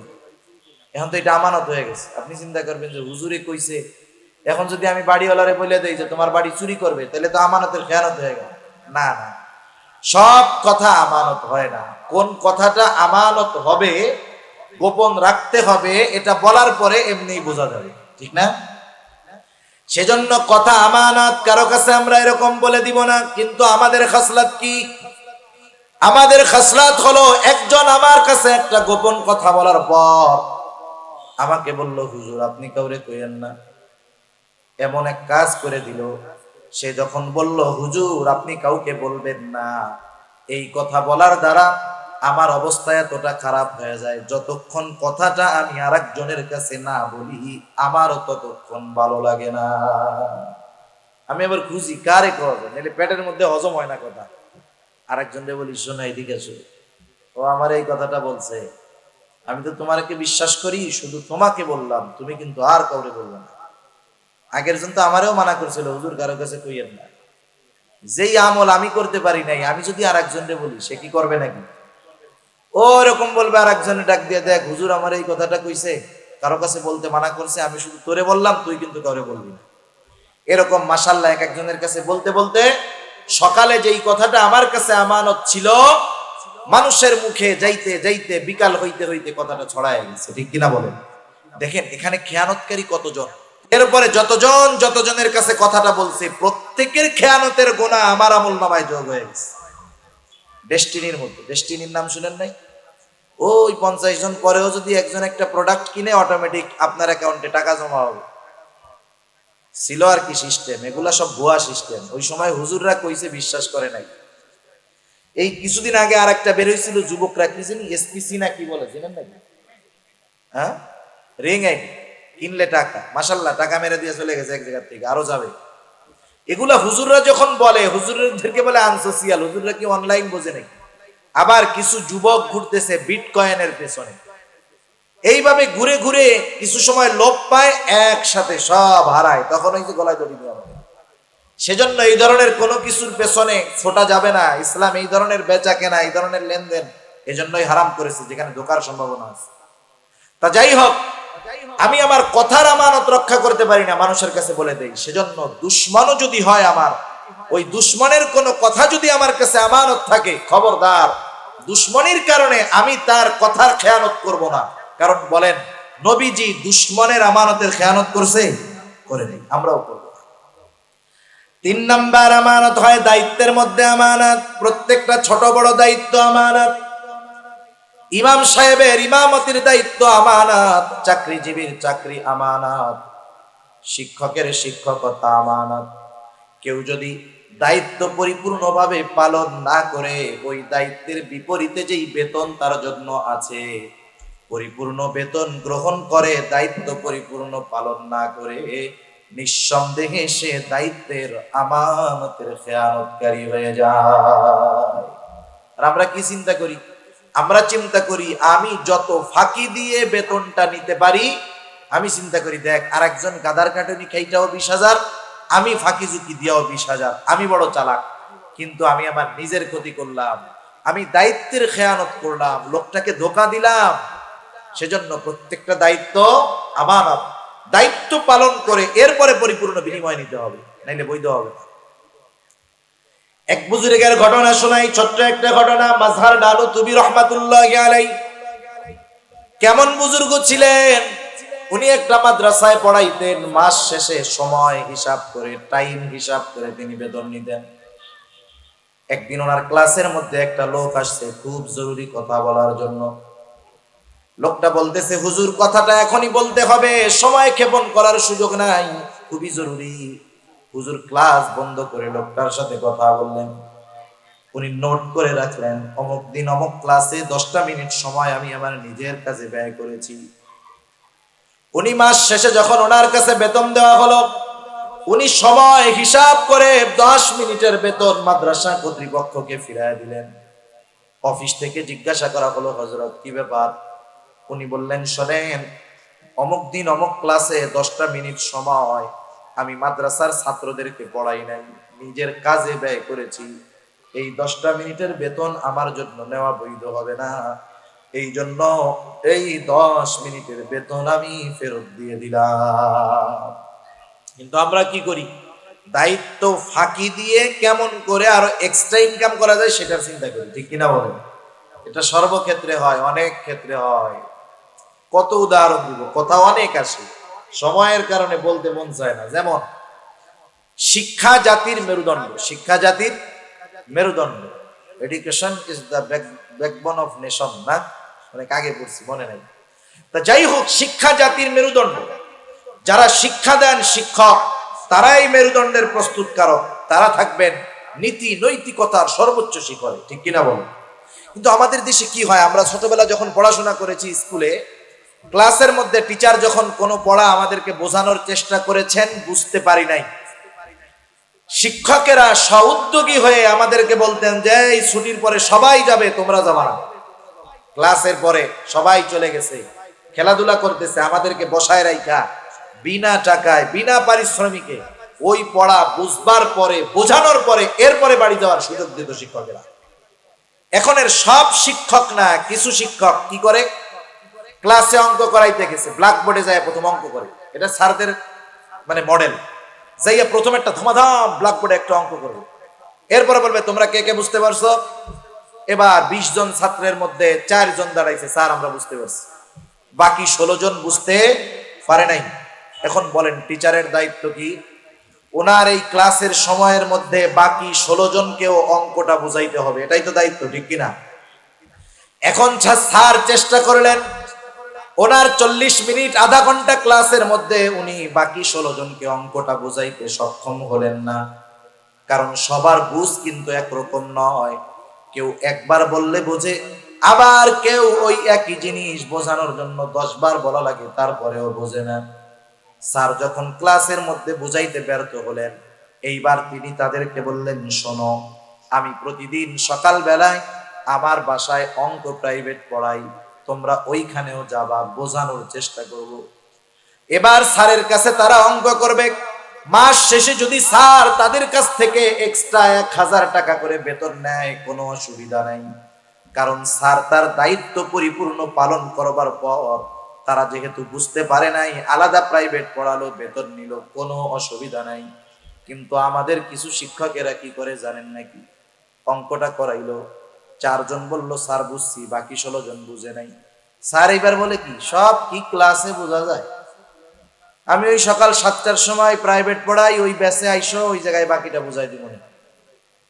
এখন তো এটা আমানত হয়ে গেছে। আপনি চিন্তা করবেন যে হুজুরে কইছে, এখন যদি আমি বাড়িওয়ালারে বলে দেই যে তোমার বাড়ি চুরি করবে, তাহলে তো আমানতের খেয়ানত হয়ে গেল। না না, সব কথা আমানত হয় না। কোন কথাটা আমানত হবে, গোপন রাখতে হবে, এটা বলার পরে এমনি বোঝা যাবে, ঠিক না? সেজন্য কথা আমানত, কারো কাছে আমরা এরকম বলে দিব না। কিন্তু আমাদের খাসলাত কি? আমাদের খাসলাত হলো, একজন আমার কাছে একটা গোপন কথা বলার পর আমাকে বলল হুজুর আপনি কাউরে কইেন না, এমন এক কাজ করে দিল। সে যখন বলল হুজুর আপনি কাউকে বলবেন না, এই কথা বলার দ্বারা আমার অবস্থা এতটা খারাপ হয়ে যায়, যতক্ষণ কথাটা আমি আরেকজনের কাছে না বলি আমারও ততক্ষণ ভালো লাগে না। আমি আবার খুঁজি কারে করবে, নাহলে পেটের মধ্যে হজম হয় না কথা। আরেকজনকে বলি শোনো এদিকে এসো, ও আমার এই কথাটা বলছে, আমি তো তোমাকে বিশ্বাস করি, শুধু তোমাকে বললাম, তুমি কিন্তু আর কাউরে বলবে না। আগের জন তো আমারেও মানা করছিল হুজুর কারো কাছে কইয়েন না। যেই আমল আমি করতে পারি নাই, আমি যদি আর একজনকে বলি সে কি করবে নাকি? ও এরকম বলবে, আর একজনে ডাক দিয়ে, দেখ হুজুর আমার এই কথাটা কইছে, কারো কাছে বলতে মানা করছে, আমি শুধু তোরে বললাম, তুই কিন্তু কাউরে বলবি না। এরকম মাশাআল্লাহ এক একজনের কাছে বলতে বলতে সকালে যেই কথাটা আমার কাছে আমানত ছিল, মানুষের মুখে যাইতে যাইতে বিকাল হইতে হইতে কথাটা ছড়ায় গেছে, ঠিক কিনা বলেন? দেখেন এখানে খেয়ানতকারী কতজন। এরপরে যতজনের কাছে কথাটা বলছে, প্রত্যেকের খেয়ানতের গুনাহ আমার আমলনামায় যোগ হয়ে গেছে। ডেস্টিনির মধ্যে, ডেস্টিনির নাম শুনেন নাই? ওই 50 জন পরেও যদি একজন একটা প্রোডাক্ট কিনে, অটোমেটিক আপনার অ্যাকাউন্টে টাকা জমা হবে। ছিল আর কি সিস্টেম, এগুলা সব ভুয়া সিস্টেম। ওই সময় হুজুররা কইছে, বিশ্বাস করে নাই। এই কিছুদিন আগে আর একটা বের হয়েছিল, যুবকরা কি জানি এসপিসি না কি বলে, জানেন নাকি? হ্যাঁ, রিং আইডি কিনলে টাকা, মাশাআল্লাহ টাকা মেরে দিয়ে চলে গেছে এক জায়গা থেকে, আরো যাবে। এগুলা হুজুররা যখন বলে, হুজুরদেরকে বলে আনসোশিয়াল। হুজুররা কি অনলাইন বোঝে নাকি? আবার কিছু যুবক ঘুরতেছে বিটকয়েনের পেছনে। এইভাবে ঘুরে ঘুরে কিছু সময় লোভ পায়, একসাথে সব হারায়, তখন ওই যে গলায় দড়ি দেওয়া হবে। সেজন্য এই ধরনের কোনো কিছুর পেছনে ছোটা যাবে না। ইসলাম এই ধরনের বেচা কেনা, এই ধরনের লেনদেন এজন্যই হারাম করেছে যেখানে ধোকার সম্ভাবনা আছে। তা যাই হোক, আমি আমার কথার আমানত রক্ষা করতে পারি না, মানুষের কাছে বলে দেই। সেজন্য দুশ্মনও যদি হয় আমার, ওই দুশ্মনের কোন কথা যদি আমার কাছে আমানত থাকে, খবরদার, দুশ্মনের কারণে আমি তার কথার খেয়ানত করব না। কারণ বলেন, নবীজি দুশ্মনের আমানতের খেয়ানত করছে? করে নেই, আমরাও করব না। 3 নাম্বার আমানত হয় দায়িত্বের মধ্যে আমানত। প্রত্যেকটা ছোট বড় দায়িত্ব আমানত। ইমাম সাহেবের ইমামতির দায়িত্ব আমানত, চাকরিজীবীর চাকরি আমানত, শিক্ষকের শিক্ষকতা আমানত। কেউ যদি দায়িত্ব পরিপূর্ণভাবে পালন না করে, ওই দায়িত্বের বিপরীতে যেই বেতন তার জন্য আছে, পরিপূর্ণ বেতন গ্রহণ করে দায়িত্ব পরিপূর্ণ পালন না করে, নিঃসন্দেহে সে দায়িত্বের আমানতের খেয়ানতকারী হয়ে যায়। আর আমরা কি চিন্তা করি? আমরা চিন্তা করি আমি যত ফাঁকি দিয়ে বেতনটা নিতে পারি, আমি চিন্তা করি দেখ আরেকজন গাদার কাটুনি খাইটাও 20,000, আমি ফাঁকি ঝুঁকি দিয়াও 20,000, আমি বড় চালাক। কিন্তু আমি আমার নিজের ক্ষতি করলাম, আমি দায়িত্বের খেয়ানত করলাম, লোকটাকে ধোঁকা দিলাম। সেজন্য প্রত্যেকটা দায়িত্ব আমানত, দায়িত্ব পালন করে এরপরে পরিপূর্ণ বিনিময় নিতে হবে, নাইলে বৈধ হবে না। এক বুজুর্গের ঘটনা শোনাই, ছোট্ট একটা ঘটনা। মাজহার নানুতুবি রহমাতুল্লাহি আলাইহি কেমন বুজুর্গ ছিলেন! উনি একটা মাদ্রাসায় পড়াইতেন, মাস শেষে সময় হিসাব করে, টাইম হিসাব করে তিনি বেতন নিতেন। একদিন ওনার ক্লাসের মধ্যে একটা লোক আসছে খুব জরুরি কথা বলার জন্য। লোকটা বলতেছে, হুজুর কথাটা এখনই বলতে হবে, সময় ক্ষেপণ করার সুযোগ নাই, খুবই জরুরি। হুজুর ক্লাস বন্ধ করে লোকটার সাথে কথা বললেন। উনি নোট করে রাখলেন, অমুক দিন অমুক ক্লাসে 10টা মিনিট সময় আমি আমার নিজের কাছে ব্যয় করেছি। উনি মাস শেষে যখন ওনার কাছে বেতন দেওয়া হলো, উনি সময় হিসাব করে 10 মিনিটের বেতন মাদ্রাসা কর্তৃপক্ষকে ফিরিয়ে দিলেন। অফিস থেকে জিজ্ঞাসা করা হলো, হযরত কি ব্যাপার? উনি বললেন, শোনেন, অমুক দিন অমুক ক্লাসে 10টা মিনিট সময় আমি মাদ্রাসার ছাত্রদেরকে পড়াই নাই, নিজের কাজে ব্যয় করেছি। এই 10টা মিনিটের বেতন আমার জন্য নেওয়া বৈধ হবে না, এই জন্য এই 10 মিনিটের বেতন আমি ফেরত দিয়ে দিলাম। কিন্তু আমরা কি করি? দায়িত্ব ফাঁকি দিয়ে কেমন করে আরো এক্সট্রা ইনকাম করা যায় সেটার চিন্তা করি, ঠিক কিনা বলেন? এটা সর্বক্ষেত্রে হয়, অনেক ক্ষেত্রে হয়। কত উদাহরণ দিব, কথা অনেক আসে, সময়ের কারণে বলতে মন চায় না। যেমন শিক্ষা জাতির মেরুদণ্ড, শিক্ষা জাতির মেরুদণ্ড। Education is the backbone of nation, না? অনেক আগে পড়ছি, মনে নাই। তা যাই হোক, শিক্ষা জাতির মেরুদণ্ড। যারা শিক্ষা দেন শিক্ষক, তারাই মেরুদণ্ডের প্রস্তুতকারক, তারা থাকবেন নীতি নৈতিকতার সর্বোচ্চ শিখরে, ঠিক কিনা বলেন? কিন্তু আমাদের দেশে কি হয়, আমরা ছোটবেলা যখন পড়াশোনা করেছি স্কুলে, ক্লাসের মধ্যে টিচার যখন কোনো পড়া আমাদেরকে বোঝানোর চেষ্টা করেছেন, বুঝতে পারি নাই, শিক্ষকেরা স্বউদ্যোগী হয়ে আমাদেরকে বলতেন যে এই ছুটির পরে সবাই যাবে, তোমরা যাবা না। ক্লাসের পরে সবাই চলে গেছে, খেলাধুলা করতেছে, আমাদেরকে বসায় রাইখা বিনা টাকায় বিনা পারিশ্রমিকে ওই পড়া বুঝবার পরে, বোঝানোর পরে, এরপরে বাড়ি যাওয়ার সুযোগ দিত শিক্ষকেরা। এখনের সব শিক্ষক না, কিছু শিক্ষক কি করে, ক্লাসে অঙ্ক করাইতে গেছে, ব্ল্যাকবোর্ডে যায় প্রথম অঙ্ক করে, এটা স্যারদের মানে মডেল। যাইয়া প্রথম একটা ধমাধাম ব্ল্যাকবোর্ডে একটা অঙ্ক করবে, এরপরে বলবে তোমরা কে কে বুঝতে পারছো? এবার 20 জন ছাত্রের মধ্যে 4 জন দাঁড়াইছে, স্যার আমরা বুঝতে পারছি, বাকি 16 জন বুঝতে পারে নাই। এখন বলেন টিচারের দায়িত্ব কি? ওনার এই ক্লাসের সময়ের মধ্যে বাকি 16 জনকেও অঙ্কটা বুঝাইতে হবে, এটাই তো দায়িত্ব, ঠিক কিনা? এখন স্যার চেষ্টা করলেন, ওনার 40 মিনিট আধা ঘন্টা ক্লাসের মধ্যে উনি বাকি 16 জনকে অঙ্কটা বুঝাইতে সক্ষম হলেন না। কারণ সবার বুঝ কিন্তু একরকম নয়, কেউ একবার বললে বোঝে, আবার কেউ ওই একই জিনিস বোঝানোর জন্য 10 বার বলা লাগে, তারপরেও বোঝে না। স্যার যখন ক্লাসের মধ্যে বুঝাইতে ব্যর্থ হলেন, এইবার তিনি তাদেরকে বললেন, শোনো, আমি প্রতিদিন সকাল বেলায় আমার বাসায় অঙ্ক প্রাইভেট পড়াই, তোমরা ওইখানেও যাবা, বোঝানোর চেষ্টা করব। এবার স্যারের কাছে তারা অঙ্ক করবে, মাস শেষে যদি স্যার তাদের কাছ থেকে এক্সট্রা 1000 টাকা করে বেতন নেয়, কোনো অসুবিধা নাই। কারণ স্যার তার দায়িত্ব পরিপূর্ণ পালন করবার পর তারা যেহেতু বুঝতে পারে নাই, আলাদা প্রাইভেট পড়ালো, বেতন নিল, কোনো অসুবিধা নাই। কিন্তু আমাদের কিছু শিক্ষকেরা কি করে জানেন নাকি? অঙ্কটা করাইলো, 4 জন বলল স্যার বুঝছি, বাকি 16 জন বুঝে নাই। স্যার এবার বলে কি সব কি ক্লাসে বোঝা যায়? আমি ওই সকাল 7টার সময় প্রাইভেট পড়াই, ওই ব্যাচে আইসো, ওই জায়গায় বাকিটা বুঝাই দিব না।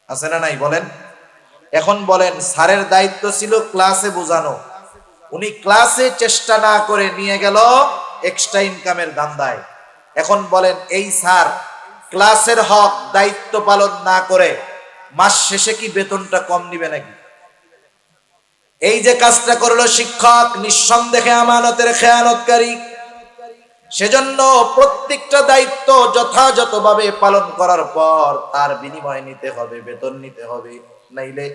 আছে না নাই বলেন? এখন বলেন, স্যারের দায়িত্ব ছিল ক্লাসে বোঝানো, উনি ক্লাসে চেষ্টা না করে নিয়ে গেল এক্সট্রা ইনকামের ধান্দায়। এখন বলেন, এই স্যার ক্লাসের হক দায়িত্ব পালন না করে মাস শেষে কি বেতনটা কম নিবে নাকি? এই যে কাজটা করলো শিক্ষক, নিঃসন্দেহে আমানতের খেয়ানতকারী। সেজন্য প্রত্যেকটা দায়িত্ব যথাযথভাবে পালন করার পর তার বিনিময় নিতে হবে, বেতন নিতে হবে, নাইলে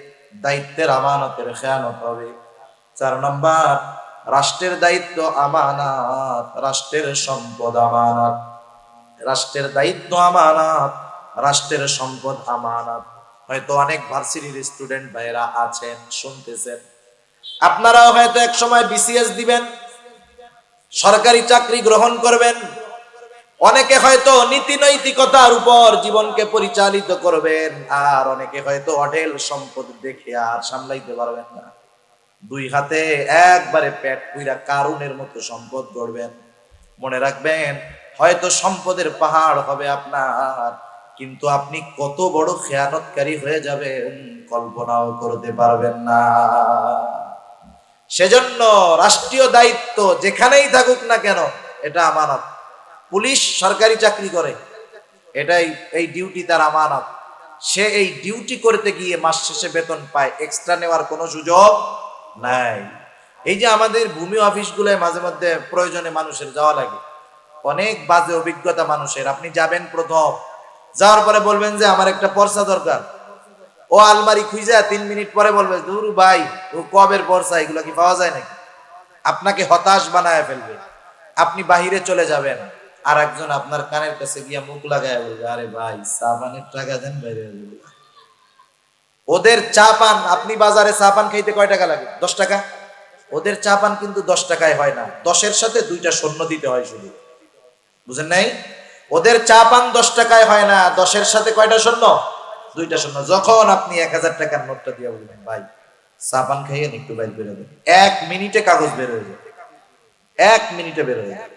দায়িত্বের আমানতের খেয়ানত হবে। 4 নম্বর, রাষ্ট্রের দায়িত্ব আমানত, রাষ্ট্রের সম্পদ আমানত। রাষ্ট্রের দায়িত্ব আমানত, রাষ্ট্রের সম্পদ আমানত। হয়তো অনেক ভার্সিটির স্টুডেন্ট ভাইরা আছেন, শুনতেছেন, আপনারাও হয়তো এক সময় বিসিএস দিবেন, সরকারি চাকরি গ্রহণ করবেন। অনেকে হয়তো নীতি নৈতিকতার উপর জীবনকে পরিচালিত করবেন, আর অনেকে হয়তো অঢেল সম্পদ দেখে আর সামলাইতে পারবেন না। 2 হাতে একবারে পেট পুইরা কারুনের মতো সম্পদ গড়বেন। মনে রাখবেন, হয়তো সম্পদের পাহাড় হবে আপনার, কিন্তু আপনি কত বড় খেয়ানতকারী হয়ে যাবেন কল্পনাও করতে পারবেন না। সেজন্য রাষ্ট্রীয় দায়িত্ব যেখানেই থাকুক না কেন, এটা আমানত। পুলিশ সরকারি চাকরি করে, এটাই, এই ডিউটি তার আমানত। সে এই ডিউটি করতে গিয়ে মাস শেষে বেতন পায়, এক্সট্রা নেওয়ার কোনো সুযোগ নাই। এই যে আমাদের ভূমি অফিসগুলোয় মাঝে মধ্যে প্রয়োজনে মানুষের যাওয়া লাগে, অনেক বাজে অভিজ্ঞতা মানুষের। আপনি যাবেন, প্রথম যাওয়ার পরে বলবেন যে আমার একটা পর্চা দরকার, ও আলমারি খুঁজে 3 মিনিট পরে বলবে দূর ভাই, ও কবের পর্চা, এগুলো কি পাওয়া যায় নাকি? আপনাকে হতাশ বানায় ফেলবে। আপনি বাহিরে চলে যাবেন, আর একজন আপনার কানের কাছে গিয়া মুখ লাগায় বলবে, আরে ভাই সাবানের টাকা দেন, বাইরে যাবে। ওদের চা পান, আপনি বাজারে চা পান খাইতে কয় টাকা লাগে? 10 টাকা। ওদের চা পান কিন্তু 10 টাকায় হয় না, 10-এর সাথে 2টা শূন্য দিতে হয় শুধু। বুঝেন নাই? ওদের চা পান 10 টাকায় হয় না, 10-এর সাথে কয়টা শূন্য? 2টা শূন্য। যখন আপনি 1000 টাকার নোটটা দিয়ে বলবেন ভাই চা পান খাইয়েন, একটু বাইর বের হবে, 1 মিনিটে কাগজ বের হয়ে যাবে, 1 মিনিটে বের হয়ে যাবে।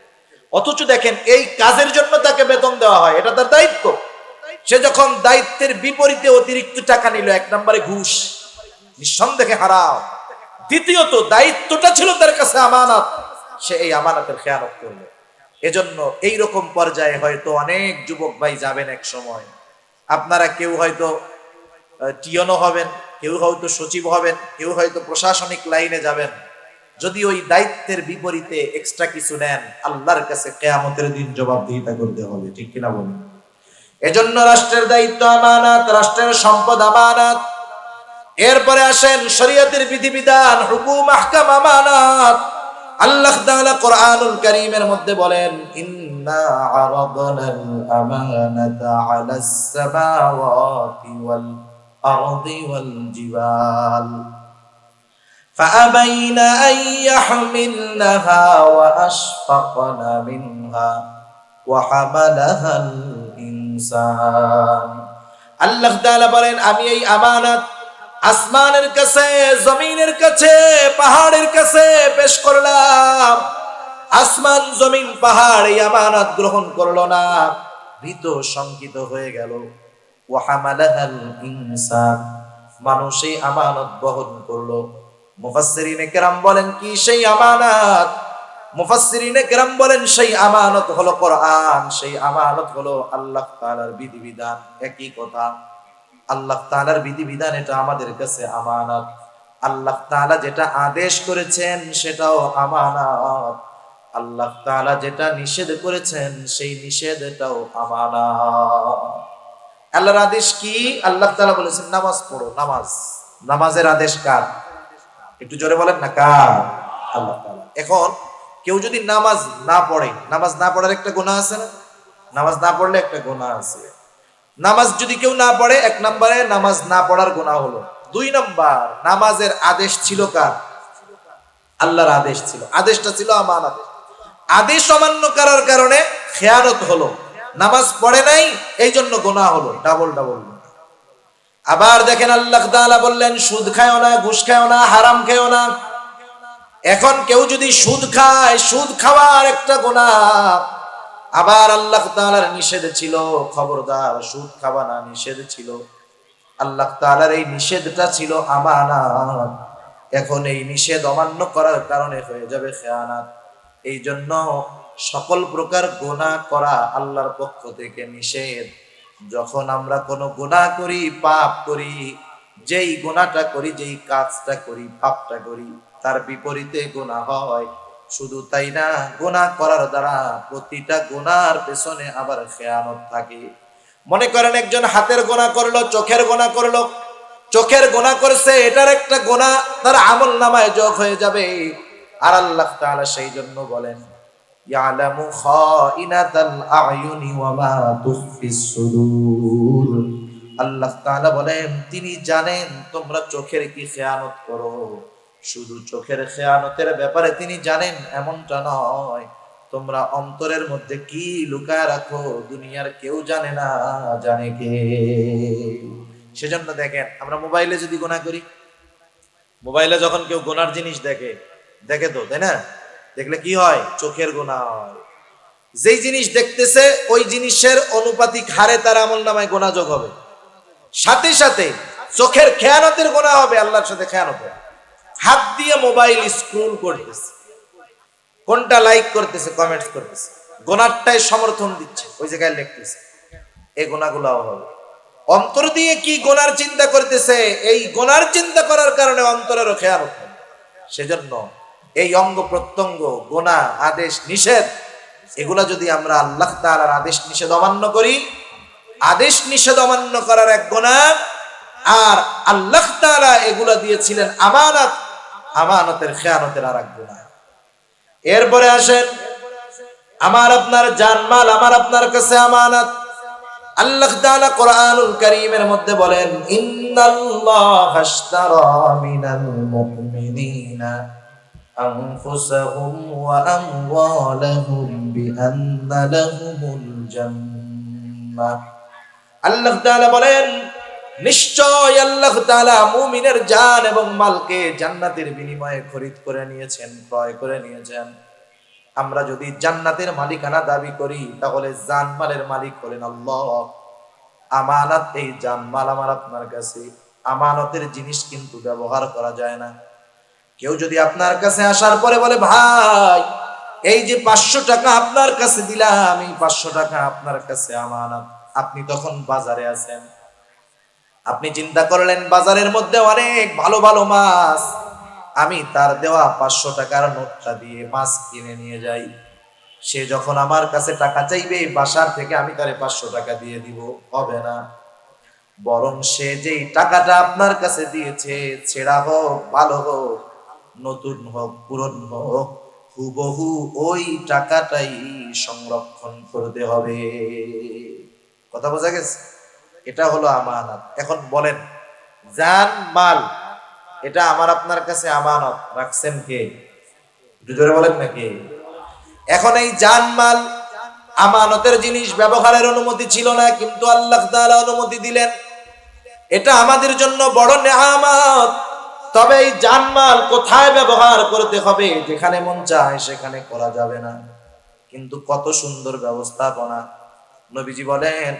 অথচ দেখেন, এই কাজের জন্য তাকে বেতন দেওয়া হয়, এটা তার দায়িত্ব। সে যখন দায়িত্বের বিপরীতে অতিরিক্ত টাকা নিল, 1 নম্বরে ঘুষ, নিঃসন্দেহে হারাম। দ্বিতীয়ত, দায়িত্বটা ছিল তার কাছে আমানত, সে এই আমানতের খেয়ানত করলো। এজন্য এইরকম পর্যায়ে হয়তো অনেক যুবক ভাই যাবেন এক সময়। আপনারা কেউ হয়তো টিয়নো হবেন, কেউ হয়তো সচিব হবেন, কেউ হয়তো প্রশাসনিক লাইনে যাবেন। যদি ওই দায়িত্বের বিপরীতে এক্সট্রা কিছু নেন, আল্লাহর কাছে কিয়ামতের দিন জবাবদিহিতা করতে হবে, ঠিক কিনা বলুন? এজন্য রাষ্ট্রের দায়িত্ব আমানত, রাষ্ট্রের সম্পদ আমানত। এরপরে আসেন শরীয়তের বিধিবিধান, হুকুম আহকাম আমানত। আল্লাহ তাআলা কোরআনুল কারীমের মধ্যে বলেন, ইন্না আরাদনাল আমানাতা আলাস সামাওয়াতি ওয়াল আরদি ওয়াল জিবাল ফাআবাইনা আন ইয়াহমিলনাহা ওয়া আশফাকনা মিনহা ওয়া হামালাহাল ইনসান। আল্লাহ তাআলা বলেন, আমি এই আমানত আসমানের কাছে, জমিনের কাছে, পাহাড়ের কাছে পেশ করলাম। আসমান, জমিন, পাহাড় এই আমানত গ্রহণ করলো না, ভীত শঙ্কিত হয়ে গেল। ওয়া হামালাহাল ইনসান, মানুষ এই আমানত বহন করলো। মুফাসসিরিনে কেরাম বলেন, কি সেই আমানত? মুফাসসিরিনে কেরাম বলেন, সেই আমানত হলো কোরআন, সেই আমানত হলো আল্লাহ তাআলার বিধিবিধান। একই কথা, আল্লাহ তাআলার বিধিবিধান, এটা আমাদের কাছে আমানত। আল্লাহ তাআলা যেটা আদেশ করেছেন সেটাও আমানত, আল্লাহ তাআলা যেটা নিষেধ করেছেন সেই নিষেধটাও আমানত। আল্লাহর আদেশ কি? আল্লাহ তাআলা বলেছেন নামাজ পড়ো। নামাজ, নামাজের আদেশ কার? একটু জোরে বলেন না, কার? আল্লাহ তাআলা। এখন কেউ যদি নামাজ না পড়ে, নামাজ না পড়ার একটা গুনাহ আছে না? নামাজ না পড়লে একটা গুনাহ আছে। নামাজ যদি কেউ না পড়ে, 1 নম্বরে নামাজ না পড়ার গুনাহ হলো। দুই নাম্বার, নামাজের আদেশ ছিল কার? আল্লাহর আদেশ ছিল, আদেশটা ছিল আমানত। আদেশ অমান্য করার কারণে খেয়ানত হলো, নামাজ পড়ে নাই এই জন্য গুনাহ হলো, ডাবল ডাবল। আবার দেখেন আল্লাহ তাআলা বললেন সুদ খায়ও না, ঘুষ খায়ও না, হারাম খেয়ও না। এখন কেউ যদি সুদ খায়, সুদ খাওয়ার একটা গুনাহ। আবার আল্লাহ তাআলার নিষেধ ছিল খবরদার সুদ খাবা না, নিষেধ ছিল। আল্লাহ তাআলার এই নিষেধটা ছিল আমানত। এখন এই নিষেধ অমান্য করার কারণে হয়ে যাবে খেয়ানাত। এই জন্য সকল প্রকার গুনাহ করা আল্লাহর পক্ষ থেকে নিষেধ। যখন আমরা কোনো গুনাহ করি, পাপ করি, যেই গুনাহটা করি, যেই কাজটা করি, পাপটা করি, তার বিপরীতে গুনাহ হয়। শুধু তাই না, গুনাহ করার দ্বারা প্রতিটা গুনাহর পেছনে আবার খেয়ানত থাকে। মনে করেন একজন হাতের গুনাহ করলো, চোখের গুনাহ করলো, চোখের গুনাহ করছে, এটার একটা গুনাহ তার আমল নামায় যোগ হয়ে যাবে। আর আল্লাহ তাআলা সেই জন্য বলেন ইয়ালামু খাইনাতাল আয়ুনি ওয়া মা তুখফিস সুদূর। আল্লাহ তাআলা বলেন তিনি জানেন তোমরা চোখের কি খেয়ানত করো। শুধু চোখের খেয়ানতের ব্যাপারে তিনি জানেন এমনটা নয়, তোমরা অন্তরের মধ্যে কি লুকায় রাখো দুনিয়ার কেউ জানে না, জানে কে? সেজন্য দেখেন আমরা মোবাইলে যদি গুনাহ করি, মোবাইলে যখন কেউ গুনার জিনিস দেখে, দেখে তো তাই না, দেখলে কি হয়? চোখের গুনাহ হয়। যেই জিনিস দেখতেছে ওই জিনিসের অনুপাতিক হারে তার আমলনামায় গুনাহ যোগ হবে। সাথে সাথে চোখের খেয়ানতের গুনাহ হবে, আল্লাহর সাথে খেয়ানত হবে। হাত দিয়ে মোবাইল স্ক্রল করতেছে, কোনটা লাইক করতেছে, কমেন্টস করতেছে, গুনাহটাই সমর্থন দিচ্ছে, ওই জায়গায় লিখতেছে, এই গুনাহগুলোও হবে। অন্তর দিয়ে কি গুনার চিন্তা করতেছে, এই গুনার চিন্তা করার কারণে অন্তরেরও খেয়ানত হবে। সেজন্য এই অঙ্গ প্রত্যঙ্গ, গুনাহ, আদেশ নিষেধ, এগুলা যদি আমরা আল্লাহ তাআলার আদেশ নিষেধ অমান্য করি, আদেশ নিষেধ অমান্য করার এক গুনাহ, আর আল্লাহ তাআলা এগুলা দিয়েছিলেন আমানত, আমানতের খেয়ানতের আর এক গুনাহ। এরপরে আসেন আমার আপনার জানমাল আমার আপনার কাছে আমানত। আল্লাহ তাআলা কোরআনুল কারীমের মধ্যে বলেন ইন্নাল্লাহা আশতারা মিনাল মুমিনিনা আনফুসাহুম ওয়া আমওয়ালাহুম বিআন্না লাহুমুল জান্নাহ। আল্লাহ তাআলা বলেন নিশ্চয় আল্লাহ তাআলা মুমিনের জান এবং মালকে জান্নাতের বিনিময়ে খরিদ করে নিয়েছেন, ক্রয় করে নিয়েছেন। আমরা যদি জান্নাতের মালিকানা দাবি করি তাহলে জানমালের মালিক হলেন আল্লাহ। আমানত এই জানমাল আমার আপনার কাছে, আমানতের জিনিস কিন্তু ব্যবহার করা যায় না। কেউ যদি আপনার কাছে আসার পরে বলে ভাই এই যে 500 টাকা আপনার কাছে দিলাম, এই 500 টাকা আপনার কাছে আমানত, আপনি তখন বাজারে আছেন, আপনি চিন্তা করলেন বাজারের মধ্যে অনেক ভালো ভালো মাছ, আমি তার দেওয়া 500 টাকার নোটটা দিয়ে মাছ কিনে নিয়ে যাই। সে যখন আমার কাছে টাকা চাইবে বাসার থেকে আমি তারে 500 টাকা দিয়ে দিব, হবে না। বরং সে যেই টাকাটা আপনার কাছে দিয়েছে, ছেঁড়া হোক, ভালো হোক, নতুন হোক, পুরনো হোক, হুবহু ওই টাকাটাই সংরক্ষণ করতে হবে। কথা বোঝা গেছে? এটা হলো আমানত। এখন বলেন জান মাল এটা আমার আপনার কাছে আমানত, রাখছেন কে? একটু জোরে বলেন না কে? এখন এই জান মাল আমানতের জিনিস ব্যবহারের অনুমতি ছিল না, কিন্তু আল্লাহ তাআলা অনুমতি দিলেন। এটা আমাদের জন্য বড় নেয়ামত। তবে এই জান মাল কোথায় ব্যবহার করতে হবে? যেখানে মন চায় সেখানে করা যাবে না। কিন্তু কত সুন্দর ব্যবস্থাপনা। নবীজি বলেন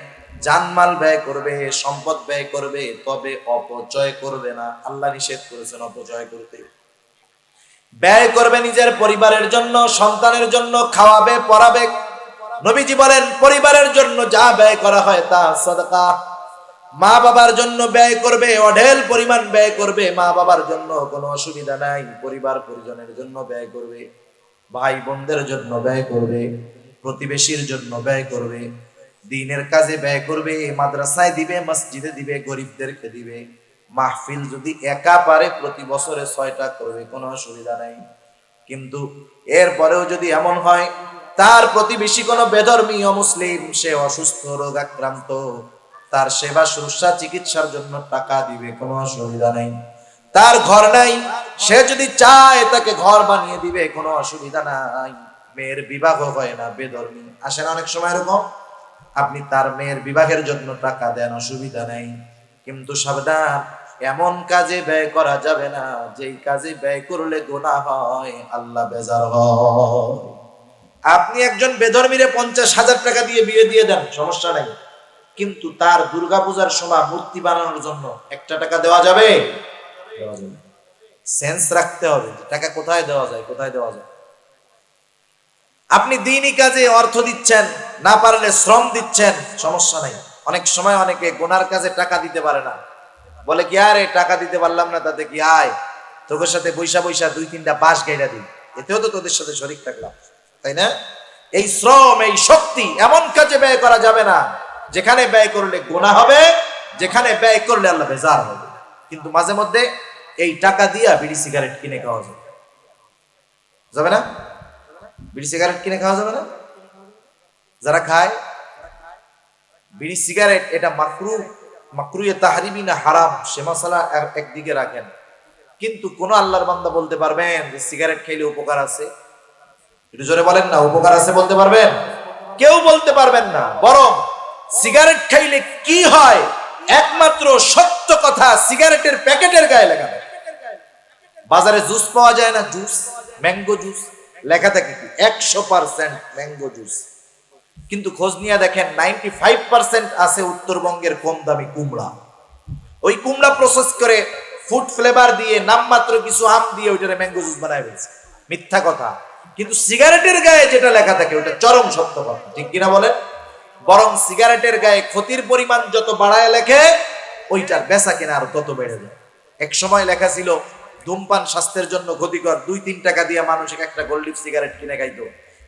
জানমাল ব্যয় করবে, সম্পদ ব্যয় করবে, তবে অপচয় করবে না। আল্লাহ নিষেধ করেছেন অপচয় করতে। ব্যয় করবে নিজের পরিবারের জন্য, সন্তানের জন্য, খাওয়াবে, পড়াবে। নবীজি বলেন পরিবারের জন্য যা ব্যয় করা হয় তা সাদাকা। মা বাবার জন্য ব্যয় করবে, অঢেল পরিমাণ ব্যয় করবে, মা বাবার জন্য কোনো অসুবিধা নাই, পরিবার পরিজনের জন্য ব্যয় করবে, ভাই বোনদের জন্য ব্যয় করবে, প্রতিবেশীর জন্য ব্যয় করবে, দ্বীনের কাজে ব্যয় করবে, মাদ্রাসায় দিবে, মসজিদে দিবে, গরিবদেরকে দিবে। মাহফিল যদি একা পারে প্রতি বছরে 6টা করবে, কোনো অসুবিধা নাই। কিন্তু এরপরেও যদি এমন হয় তার প্রতিবেশী কোনো বেধর্মী অমুসলিম, সে অসুস্থ, রোগ আক্রান্ত, তার সেবা শুশ্রূষা চিকিৎসার জন্য টাকা দিবে, কোনো অসুবিধা নেই। তার ঘর নাই, সে যদি চায় তাকে ঘর বানিয়ে দিবে, কোনো অসুবিধা নাই। মেয়ের বিবাহ হয় না, বেধর্মী আসেন অনেক সময় এরকম, আপনি তার মেয়ের বিবাহের জন্য টাকা দেন, অসুবিধা নেই। কিন্তু সাবধান, এমন কাজে ব্যয় করা যাবে না যেই কাজে ব্যয় করলে গুনাহ হয়, আল্লাহ বেজার হয়। আপনি একজন বেধর্মীরে 50,000 টাকা দিয়ে বিয়ে দিয়ে দেন, সমস্যা নাই, কিন্তু তার দুর্গাপূজার সময় মূর্তি বানানোর জন্য 1 টাকা দেওয়া যাবে? দেওয়া যাবে। সেন্স রাখতে হবে টাকা কোথায় দেওয়া যায়, কোথায় দেওয়া যায়। আপনি দ্বীনি কাজে অর্থ দিচ্ছেন, না পারলে শ্রম দিচ্ছেন, সমস্যা নাই। অনেক সময় অনেকে গুনার কাজে টাকা দিতে পারে না, বলে কি আরে টাকা দিতে পারলাম না তাতে কি, আয় তোদের সাথে বৈশা বৈশা 2-3টা বাঁশ গাইড়া দিই, এতেও তো তোদের সাথে শরীক থাকলাম, তাই না? এই শ্রম, এই শক্তি এমন কাজে ব্যয় করা যাবে না যেখানে ব্যয় করলে গুনাহ হবে, যেখানে ব্যয় করলে আল্লাহ বেজার হবে। কিন্তু মাঝে মধ্যে এই টাকা দিয়া বিড়ি সিগারেট কিনে খাওয়া যাবে, যাবে না? বিড়ি সিগারেট কিনে খাওয়া যাবে না? যারা খায় বিড়ি সিগারেট, এটা মাকরুহে তাহরিমি না হারাম, সে মাসালা একদিকে রাখেন। কিন্তু কোন আল্লাহর বান্দা বলতে পারবেন যে সিগারেট খেলে উপকার আছে? একটু জোরে বলেন না, উপকার আছে বলতে পারবেন? কেউ বলতে পারবেন না। বরং সিগারেট খাইলে কি হয় একমাত্র সত্য কথা সিগারেটের প্যাকেটের গায়ে লেখা থাকে। বাজারে জুস পাওয়া যায় না, জুস, ম্যাঙ্গো জুস, লেখা থাকে কি 100% ম্যাঙ্গো জুস, কিন্তু খোঁজ নিয়ে দেখেন 95% আছে উত্তরবঙ্গের কম দামি কুমড়া। ওই কুমড়া প্রসেস করে ফুড ফ্লেভার দিয়ে নামমাত্র কিছু আম দিয়ে ওইটারে ম্যাঙ্গো জুস বানায় ফেলছে। মিথ্যা কথা। কিন্তু সিগারেটের গায়ে যেটা লেখা থাকে ওটা চরম সত্য কথা, ঠিক কিনা বলেন? বরং সিগারেটের গায়ে ক্ষতির পরিমাণ যত বাড়ায় লেখে, ওইটার বেচা কেনা আরো তত বেড়ে যায়। এক সময় লেখা ছিল ধূমপান স্বাস্থ্যের জন্য ক্ষতিকর, 2-3 টাকা দিয়ে মানুষ একটা গোল্ড লিফ সিগারেট কিনে খাইতো।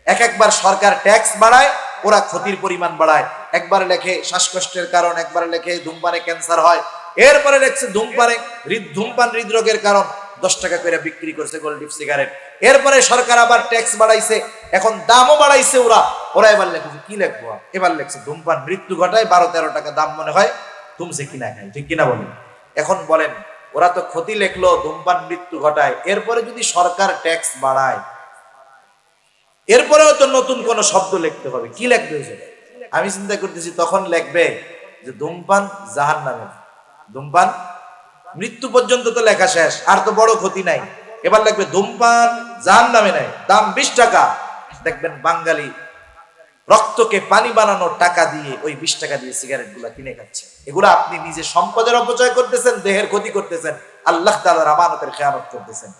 একবার সরকার ট্যাক্স বাড়ায়, ওরা ক্ষতির পরিমাণ বাড়ায়। একবার লেখে শ্বাসকষ্টের কারণ, একবার লেখে ধূমপানে ক্যান্সার হয়, এরপরে লেখছে ধূমপান হৃদরোগের কারণ, 10 টাকা করে বিক্রি করছে গোল্ড লিফ সিগারেট। এরপরে সরকার আবার ট্যাক্স বাড়াইছে, এখন দামও বাড়াইছে। ওরা এবার লেখছে কি লিখবো, এবার লেখছে ধূমপান মৃত্যু ঘটায়, 12-13 টাকা দাম মনে হয়, তুমছে কিনা খায়, ঠিক কিনা বলেন? এখন বলেন, ওরা তো ক্ষতি লেখলো, ধূমপান মৃত্যু ঘটায়, এরপরে যদি সরকার ট্যাক্স বাড়ায়, এরপরেও তো নতুন কোন শব্দ লিখতে হবে, কি লিখবে? আমি চিন্তা করতেছি তখন লিখবে যে ধূমপান জাহান্নামে, ধূমপান মৃত্যু পর্যন্ত তো লেখা শেষ, আর তো বড় ক্ষতি নাই। এবার লিখবে ধূমপান জাহান্নামে নাই, দাম 20 টাকা। দেখবেন বাঙালি রক্তকে পানি বানানোর টাকা দিয়ে ওই 20 টাকা দিয়ে সিগারেট গুলা কিনে খাচ্ছে। এগুলো আপনি নিজে সম্পদের অপচয় করতেছেন, দেহের ক্ষতি করতেছেন, আল্লাহ তাআলার আমানতের খেয়ানত করতেছেন।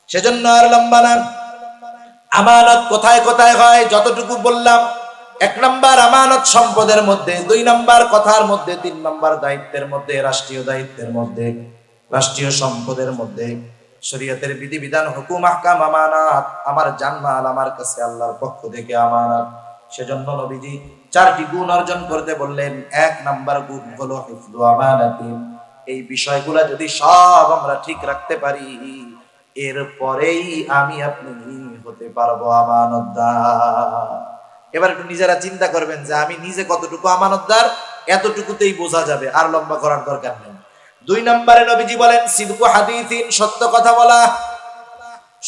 সেজন্য আর লম্বা না, আমানত কোথায় কোথায় হয় যতটুকু বললাম। 1 নাম্বার আমানত সম্পদের মধ্যে, 2 নাম্বার কথার মধ্যে, 3 নাম্বার দায়িত্বের মধ্যে, রাষ্ট্রীয় দায়িত্বের মধ্যে, রাষ্ট্রীয় সম্পদের মধ্যে। শরীয়তের বিধিবিধান, হুকুম, আহকাম আমানত। আমার জানমাল আমার কাছে আল্লাহর পক্ষ থেকে আমানত। সেজন্য নবীজি 4টি গুণ অর্জন করতে বললেন। 1 নাম্বার গুণ হলো হিফযু আমানাতি। এই বিষয়গুলো যদি সব আমরা ঠিক রাখতে পারি, এরপরেই আমি আপনি হতে পারবো আমানতদার। এবার একটু নিজেরা চিন্তা করবেন যে আমি নিজে কতটুকু আমানতদার, এতটুকুতেই বোঝা যাবে, আর লম্বা করার দরকার নেই। 2 নম্বরে নবীজি বলেন সিদকু হাদিসিন, সত্য কথা বলা।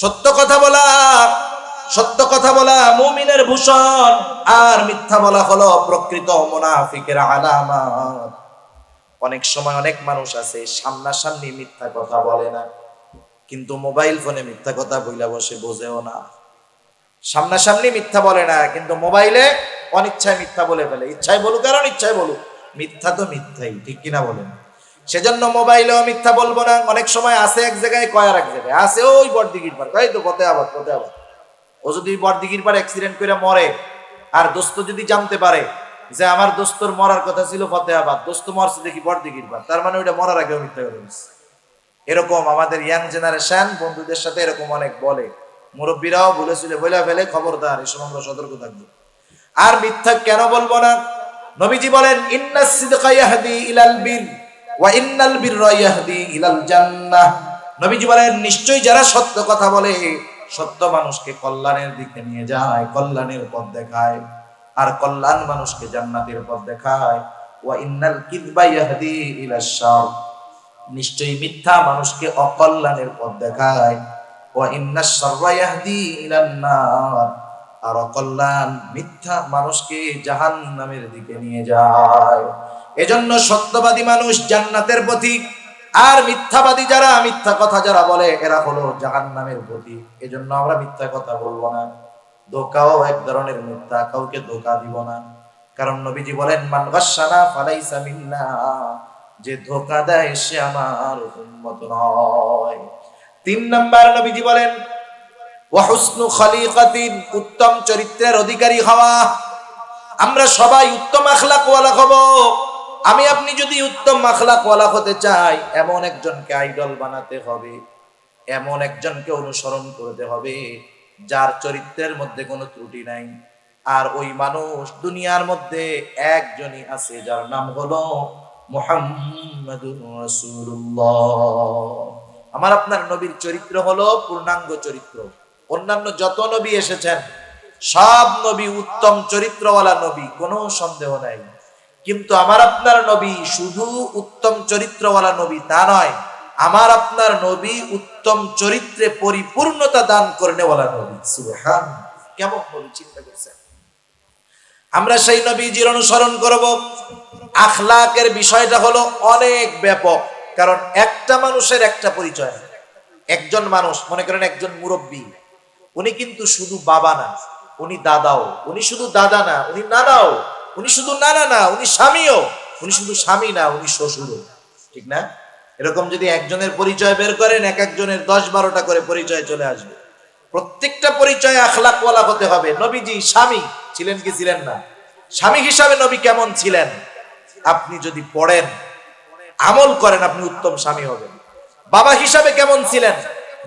সত্য কথা বলা, সত্য কথা বলা মুমিনের ভূষণ, আর মিথ্যা বলা হলো প্রকৃত মুনাফিকের আলামত। অনেক সময় অনেক মানুষ আছে সামনাসামনি মিথ্যা কথা বলে না, কিন্তু মোবাইল ফোনে মিথ্যা কথা বইলা বসে, বোঝেও না। সামনাসামনি মিথ্যা বলে না, কিন্তু মোবাইলে অনিচ্ছায় মিথ্যা বলে ফেলে। ইচ্ছায় বলুক আর অনিচ্ছায় বলুক, মিথ্যা তো মিথ্যাই, ঠিক কিনা বলেন? সেজন্য মোবাইলেও মিথ্যা বলবো না। অনেক সময় আছে এক জায়গায়, কয় আর এক জায়গায়। আছে ওই বড়দিঘির পার, তাই তো পথে আবার। ও যদি বড়দিঘির পার অ্যাক্সিডেন্ট করে মরে, আর দোস্ত যদি জানতে পারে যে আমার দোস্তর মরার কথা ছিল ফতেহাবাদ, দোস্ত মরছে দেখি বড়দিঘির পার, তার মানে ওইটা মরার আগেও মিথ্যা কথা বলছে। এরকম আমাদের ইয়াং জেনারেশন বন্ধুদের সাথে এরকম অনেক বলে, মুরব্বীরাও বলেছিল, বলে ফেলে। খবরদার, এসব আমরা সতর্ক থাকবো। আর মিথ্যা কেন বলবো না? নবীজি বলেন ইন্নাস সিদকা ইয়াহদি ইলাল বির ওয়া ইন্নাল বিররা ইয়াহদি ইলাল জান্নাহ। নবীজি বলেন নিশ্চয়ই যারা সত্য কথা বলে, সত্য মানুষকে কল্যাণের দিকে নিয়ে যায়, কল্যাণের পথ দেখায়, আর কল্যাণ মানুষকে জান্নাতের পথ দেখায়। ওয়া ইন্নাল কিযবা ইয়াহদি ইলা শার, নিশ্চয়ই মিথ্যা মানুষকে অকল্যাণের পথ দেখায়। ওয়া ইন্নাশ শাররা ইয়াহদি ইলান নার, আর অকল্যাণ মিথ্যা মানুষকে জাহান্নামের দিকে নিয়ে যায়। এজন্য সত্যবাদী মানুষ জান্নাতের পথিক, আর মিথ্যাবাদী যারা, মিথ্যা কথা যারা বলে, এরা হলো জাহান্নামের পথিক। এজন্য আমরা মিথ্যা কথা বলবো না। ধোঁকাও এক ধরনের মিথ্যা, কাউকে ধোঁকা দিব না। কারণ নবীজি বলেন, মান গাশশানা ফালাইসা মিন্না, যে ধোঁকা দেয় সে আমার উম্মত নয়। 3 নাম্বার নবীজি বলেন, ওয়া হুসনু খলিকাতিন, উত্তম চরিত্রের অধিকারী হওয়া। আমরা সবাই উত্তম আখলাকওয়ালা হব। আমি আপনি যদি উত্তম আখলাকওয়ালা হতে চাই, এমন একজনকে আইডল বানাতে হবে, এমন একজনকে অনুসরণ করতে হবে যার চরিত্রের মধ্যে কোনো ত্রুটি নাই। আর ওই মানুষ দুনিয়ার মধ্যে একজনই আছে, যার নাম হলো মুহাম্মাদুর রাসূলুল্লাহ। আমার আপনার নবীর চরিত্র হলো পূর্ণাঙ্গ চরিত্র। অন্যান্য যত নবী এসেছেন সব নবী উত্তম চরিত্রওয়ালা নবী, কোনো সন্দেহ নাই। কিন্তু আমার আপনার নবী শুধু উত্তম চরিত্রওয়ালা নবী তা নয়, আমার আপনার নবী উত্তম চরিত্রে পরিপূর্ণতা দান করেনেওয়ালা নবী। সুবহানাল্লাহ, কেমন নবী চিন্তা করছেন। আমরা সেই নবীজির অনুসরণ করব। আখলাকের বিষয়টা হলো অনেক ব্যাপক, কারণ একটা মানুষের একটা পরিচয়। একজন মানুষ, মনে করেন একজন মুরব্বী, উনি কিন্তু শুধু বাবা না, উনি দাদাও। উনি শুধু দাদা না, উনি নানাও। উনি শুধু নানা না, উনি স্বামীও। উনি শুধু স্বামী না, উনি শ্বশুরও। ঠিক না? এরকম যদি একজনের পরিচয় বের করেন, এক একজনের 10-12টা করে পরিচয় চলে আসবে। প্রত্যেকটা পরিচয় আখলাকওয়ালা হতে হবে। নবীজি স্বামী ছিলেন কি ছিলেন না? স্বামী হিসাবে নবী কেমন ছিলেন? আপনি যদি পড়েন, আমল করেন, আপনি উত্তম স্বামী হবেন। বাবা হিসাবে কেমন ছিলেন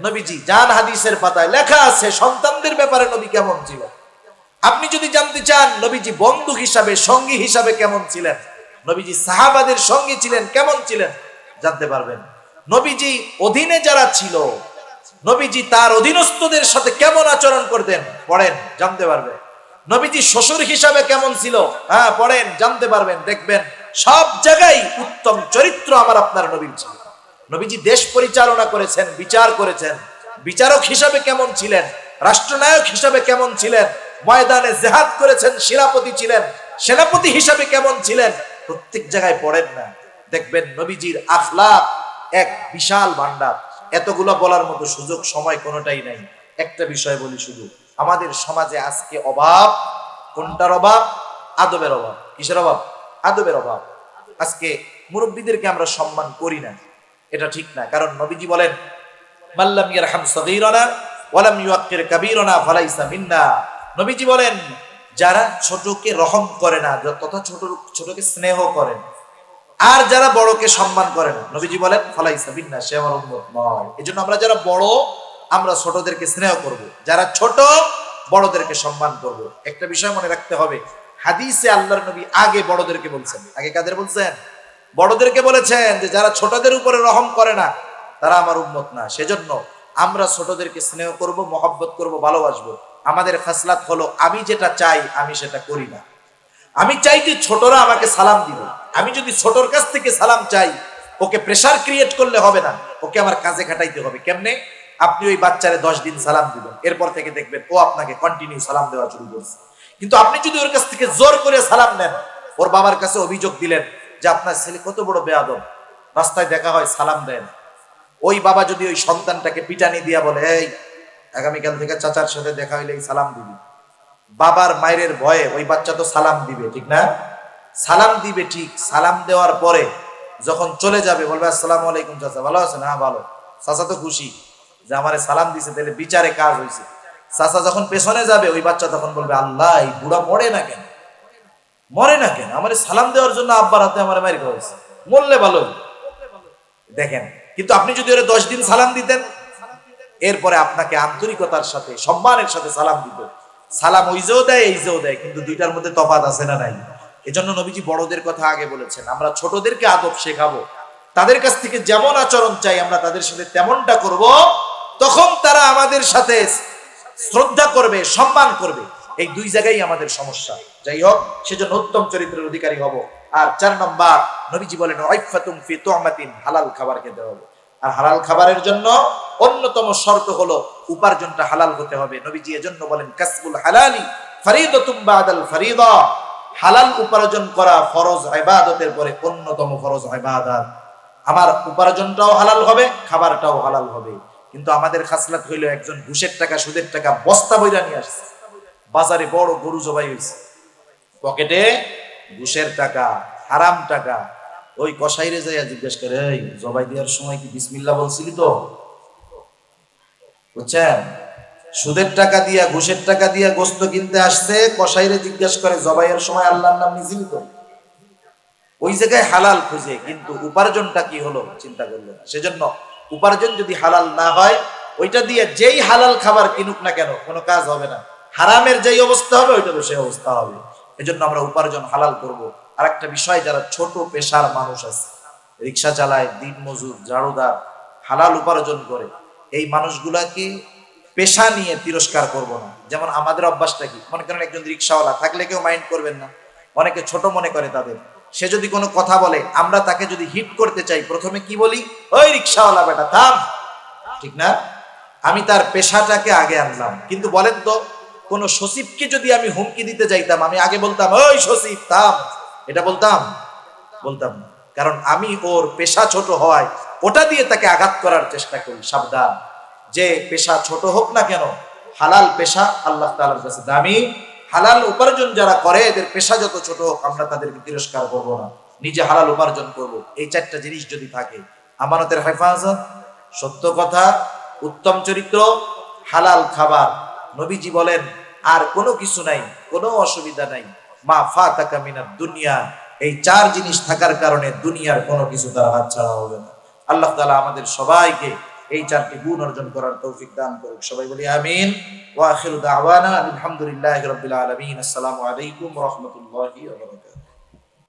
নবীজি? জান হাদিসের পাতায় লেখা আছে সন্তানদের ব্যাপারে নবী কেমন ছিলেন। আপনি যদি জানতে চান নবীজি বন্ধু হিসাবে, সঙ্গী হিসাবে কেমন ছিলেন, নবীজি সাহাবাদের সঙ্গী ছিলেন, কেমন ছিলেন, জানতে পারবেন। নবীজি অধীনে যারা ছিল, নবীজি তার অধীনস্থদের সাথে কেমন আচরণ করতেন, পড়েন, জানতে পারবেন। নবীজি শ্বশুর হিসাবে কেমন ছিল, পড়েন, জানতে পারবেন। দেখবেন সব জায়গায় উত্তম চরিত্র আমার আপনার নবীর ছিল। নবীজি দেশ পরিচালনা করেছেন, বিচার করেছেন, বিচারক হিসাবে কেমন ছিলেন, রাষ্ট্রনায়ক হিসাবে কেমন ছিলেন, ময়দানে জিহাদ করেছেন, সেনাপতি ছিলেন, সেনাপতি হিসাবে কেমন ছিলেন, প্রত্যেক জায়গায় পড়েন না, দেখবেন নবীজির আখলাক এক বিশাল ভান্ডার। এতগুলো বলার মতো সুযোগ সময় কোনোটাই নাই। একটা বিষয় বলি শুধু, আমাদের সমাজে আজকে অভাব, কোনটার অভাব? আদবের অভাব। কিসের অভাব? আদবের অভাব। আজকে মুরব্বীদেরকে আমরা সম্মান করি না, এটা ঠিক না। কারণ নবীজি বলেন, মাল্লাম ইয়ারহাম সগীরানা ওয়ালাম ইউআক্কির কাবীরানা ফালাইসা মিন্না। নবীজি বলেন, যারা ছোটকে রহম করে না, তথা ছোটকে স্নেহ করেন, আর যারা বড়কে সম্মান করে না, নবীজি বলেন ফালাইসা মিন্না, সে আমার উম্মত নয়। এজন্য আমরা যারা বড়, আমরা ছোটদেরকে স্নেহ করব, যারা ছোট বড়দেরকে সম্মান করব। একটা বিষয় মনে রাখতে হবে, হাদিসে আল্লাহর নবী আগে বড়দেরকে বলছেন। আগে কাদের বলছেন? বড়দেরকে বলেছেন যে যারা ছোটদের উপরে রহম করে না তারা আমার উম্মত না। সেজন্য আমরা ছোটদেরকে স্নেহ করব, মহব্বত করব, ভালোবাসবো। আমাদের খাসলাত হলো, আমি যেটা চাই আমি সেটা করি না। আমি চাই যে ছোটরা আমাকে সালাম দিবে। আমি যদি ছোটর কাছ থেকে সালাম চাই, ওকে প্রেসার ক্রিয়েট করলে হবে না, ওকে আমার কাজে খাটাইতে হবে। কেমনে? আপনি ওই বাচ্চারে 10 দিন সালাম দিবেন, এরপর থেকে দেখবেন ও আপনাকে কন্টিনিউ সালাম দেওয়া শুরু করছে। কিন্তু আপনি যদি ওর কাছ থেকে জোর করে সালাম নেন, ওর বাবার কাছে অভিযোগ দিলেন যে আপনার ছেলে কত বড় বেয়াদব, রাস্তায় দেখা হয় সালাম দেন, ওই বাবা যদি ওই সন্তানটাকে পিটানি দিয়া বলে, এই আগামীকাল থেকে চাচার সাথে দেখা হইলে সালাম দিবি, বাবার মায়ের ভয়ে ওই বাচ্চা তো সালাম দিবে, ঠিক না? সালাম দিবে ঠিক। সালাম দেওয়ার পরে যখন চলে যাবে বলবে, আসসালামু আলাইকুম চাচা, ভালো আছেন? হ্যাঁ ভালো। চাচা তো খুশি যে আমারে সালাম দিছে, তাহলে বিচারে কাজ হয়েছে। চাচা যখন পেছনে যাবে, ওই বাচ্চা তখন বলবে, আল্লাহ, এই বুড়া মরে না কেন, মরে না কেন, আমার সালাম দেওয়ার জন্য আব্বার হাতে আমার মারি খাওয়াইছে, মরলে ভালো। দেখেন, কিন্তু আপনি যদি ওরা 10 দিন সালাম দিতেন, এরপরে আপনাকে আন্তরিকতার সাথে, সম্মানের সাথে সালাম দিত। সালাম ওই যেও দেয়, এই যেও দেয়, কিন্তু দুইটার মধ্যে তফাৎ আছে না নাই? এজন্য নবীজি বড়দের কথা আগে বলেছেন। আমরা ছোটদেরকে আদব শেখাবো, তাদের কাছ থেকে যেমন আচরণ চাই আমরা তাদের সাথে তেমনটা করব, তখন তারা আমাদের সাথে শ্রদ্ধা করবে, সম্মান করবে। এই দুই জায়গায় আমাদের সমস্যা। যাই হোক, সেজন্য উত্তম চরিত্রের অধিকারী হব। আর 4 নম্বর, নবীজি বলেন ওয়াইফাতুম ফি তুমাতিন, হালাল খাবার খেতে হবে। আর হালাল খাবারের জন্য অন্যতম শর্ত হলো উপার্জনটা হালাল হতে হবে। নবীজি এজন্য বলেন কাসবুল হালালি ফরিদাতুম বাদাল ফরিদা, হালাল উপার্জন করা ফরজ ইবাদতের পরে অন্যতম ফরজ ইবাদত। আমার উপার্জনটাও হালাল হবে, খাবারটাও হালাল হবে। কিন্তু আমাদের খাসলাত হইল, একজন ঘুষের টাকা সুদের টাকা বস্তা বইরা নিয়ে আসছে, বাজারে বড় গরু জবাই হয়েছে, পকেটে ঘুষের টাকা, হারাম টাকা। ওই কসাইরে যাইয়া জিজ্ঞেস করে, এই জবাই দেওয়ার সময় কি বিসমিল্লাহ বলছিলি তো? বুঝছেন? সুদের টাকা দিয়া ঘুষের টাকা দিয়া গোস্ত কিনতে আসছে, কসাইরে জিজ্ঞেস করে জবাইয়ের সময় আল্লাহর নাম নিছিলি তো? ওই জায়গায় হালাল খুঁজে, কিন্তু উপার্জনটা কি হলো চিন্তা করলেন। সেজন্য উপার্জন যদি হালাল না হয়, ওইটা দিয়ে যেই হালাল খাবার কিনুক না কেন কোনো কাজ হবে না। হারামের যেই অবস্থা হবে ওইটারও সেই অবস্থা হবে। এজন্য আমরা উপার্জন হালাল করব। আর একটা বিষয়, যারা ছোট পেশার মানুষ আছে, রিক্সা চালায়, দিন মজুর, ঝাড়ুদার, হালাল উপার্জন করে, এই মানুষগুলাকে পেশা নিয়ে তিরস্কার করব না। যেমন আমাদের অভ্যাসটা কি, মনে করেন একজন রিক্সাওয়ালা থাকলে কেউ মাইন্ড করবেন না, অনেকে ছোট মনে করে তাদের। সে যদি কোনো কথা বলে, আমরা তাকে যদি হিট করতে চাই, প্রথমে কি বলি? ওই রিক্সাওয়ালা বেটা থাম, ঠিক না? আমি তার পেশাটাকে আগে আনলাম। কিন্তু বলেন তো, কোন সচিবকে যদি আমি হুমকি দিতে যাইতাম, আমি আগে বলতাম ওই সচিব থাম, এটা বলতাম? বলতাম না। কারণ আমি ওর পেশা ছোট হওয়ায় ওটা দিয়ে তাকে আঘাত করার চেষ্টা করি। সাবধান, যে পেশা ছোট হোক না কেন, হালাল পেশা আল্লাহ তাআলার কাছে দামি। হালাল উপার্জন যারা করে, এদের পেশা যত ছোট হোক, আমরা তাদেরকে তিরস্কার করব না, নিজে হালাল উপার্জন করব। এই 4টা জিনিস যদি থাকে, আমানতের হেফাজত, সত্য কথা, উত্তম চরিত্র, হালাল খাবার, নবীজি বলেন আর কোনো কিছু নাই, কোনো অসুবিধা নাই। মা ফাতাকা মিনাদ দুনিয়া, এই 4 জিনিস থাকার কারণে দুনিয়ার কোনো কিছু তার হাতছাড়া হবে না। আল্লাহ তাআলা আমাদের সবাইকে এই 4টি গুণ অর্জন করার তৌফিক দান করুক। সবাই বলি আমিন। ওয়া আখিরু দাওয়ানা আলহামদুলিল্লাহি রাব্বিল আলামিন। আসসালামু আলাইকুম ওয়া রাহমাতুল্লাহি ওয়া বারাকাতুহু।